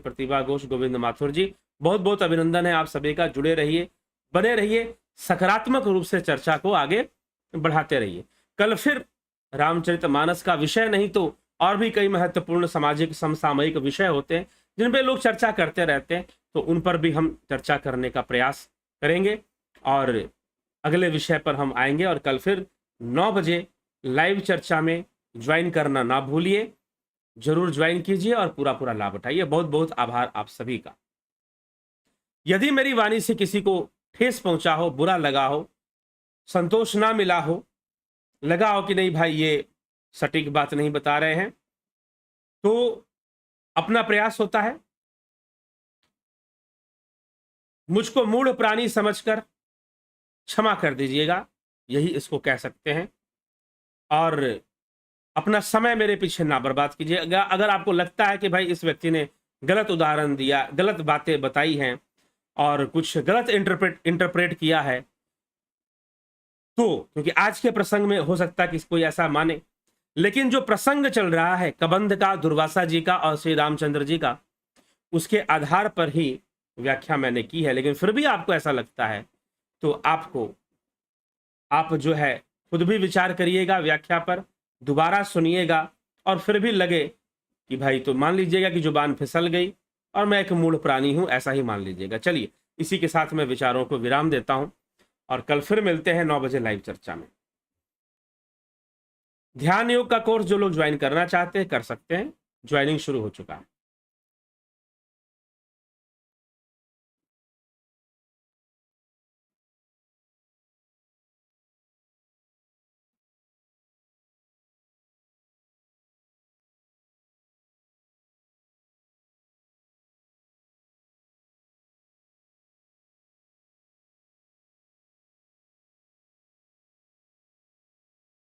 गोविंद माथुर जी, बहुत बहुत अभिनंदन है आप सभी का। जुड़े रहिए, बने रहिए, सकारात्मक रूप से चर्चा को आगे बढ़ाते रहिए। कल फिर रामचरितमानस का विषय नहीं तो और भी कई महत्वपूर्ण सामाजिक समसामयिक विषय होते हैं जिन पे लोग चर्चा करते रहते हैं, तो उन पर भी हम चर्चा करने का प्रयास करेंगे और अगले विषय पर हम आएंगे। और कल फिर 9 बजे लाइव चर्चा में ज्वाइन करना ना भूलिए। जरूर ज्वाइन कीजिए और पूरा पूरा लाभ उठाइए। बहुत बहुत आभार आप सभी का। यदि मेरी वाणी से किसी को ठेस पहुंचा हो, बुरा लगा हो, संतोष ना मिला हो, लगा हो कि नहीं भाई ये सटीक बात नहीं बता रहे हैं, तो अपना प्रयास होता है मुझको मूढ़ प्राणी समझकर क्षमा कर दीजिएगा, यही इसको कह सकते हैं। और अपना समय मेरे पीछे ना बर्बाद कीजिएगा। अगर आपको लगता है कि भाई इस व्यक्ति ने गलत उदाहरण दिया, गलत बातें बताई हैं और कुछ गलत इंटरप्रेट किया है, तो क्योंकि आज के प्रसंग में हो सकता है कि कोई ऐसा माने, लेकिन जो प्रसंग चल रहा है कबंध का, दुर्वासा जी का और श्री रामचंद्र जी का, उसके आधार पर ही व्याख्या मैंने की है। लेकिन फिर भी आपको ऐसा लगता है तो आप जो है खुद भी विचार करिएगा व्याख्या पर, दोबारा सुनिएगा, और फिर भी लगे कि भाई, तो मान लीजिएगा कि जुबान फिसल गई और मैं एक मूढ़ प्राणी हूं, ऐसा ही मान लीजिएगा। चलिए, इसी के साथ मैं विचारों को विराम देता हूं और कल फिर मिलते हैं 9 बजे लाइव चर्चा में। ध्यान योग का कोर्स जो लोग ज्वाइन करना चाहते हैं कर सकते हैं, ज्वाइनिंग शुरू हो चुका है।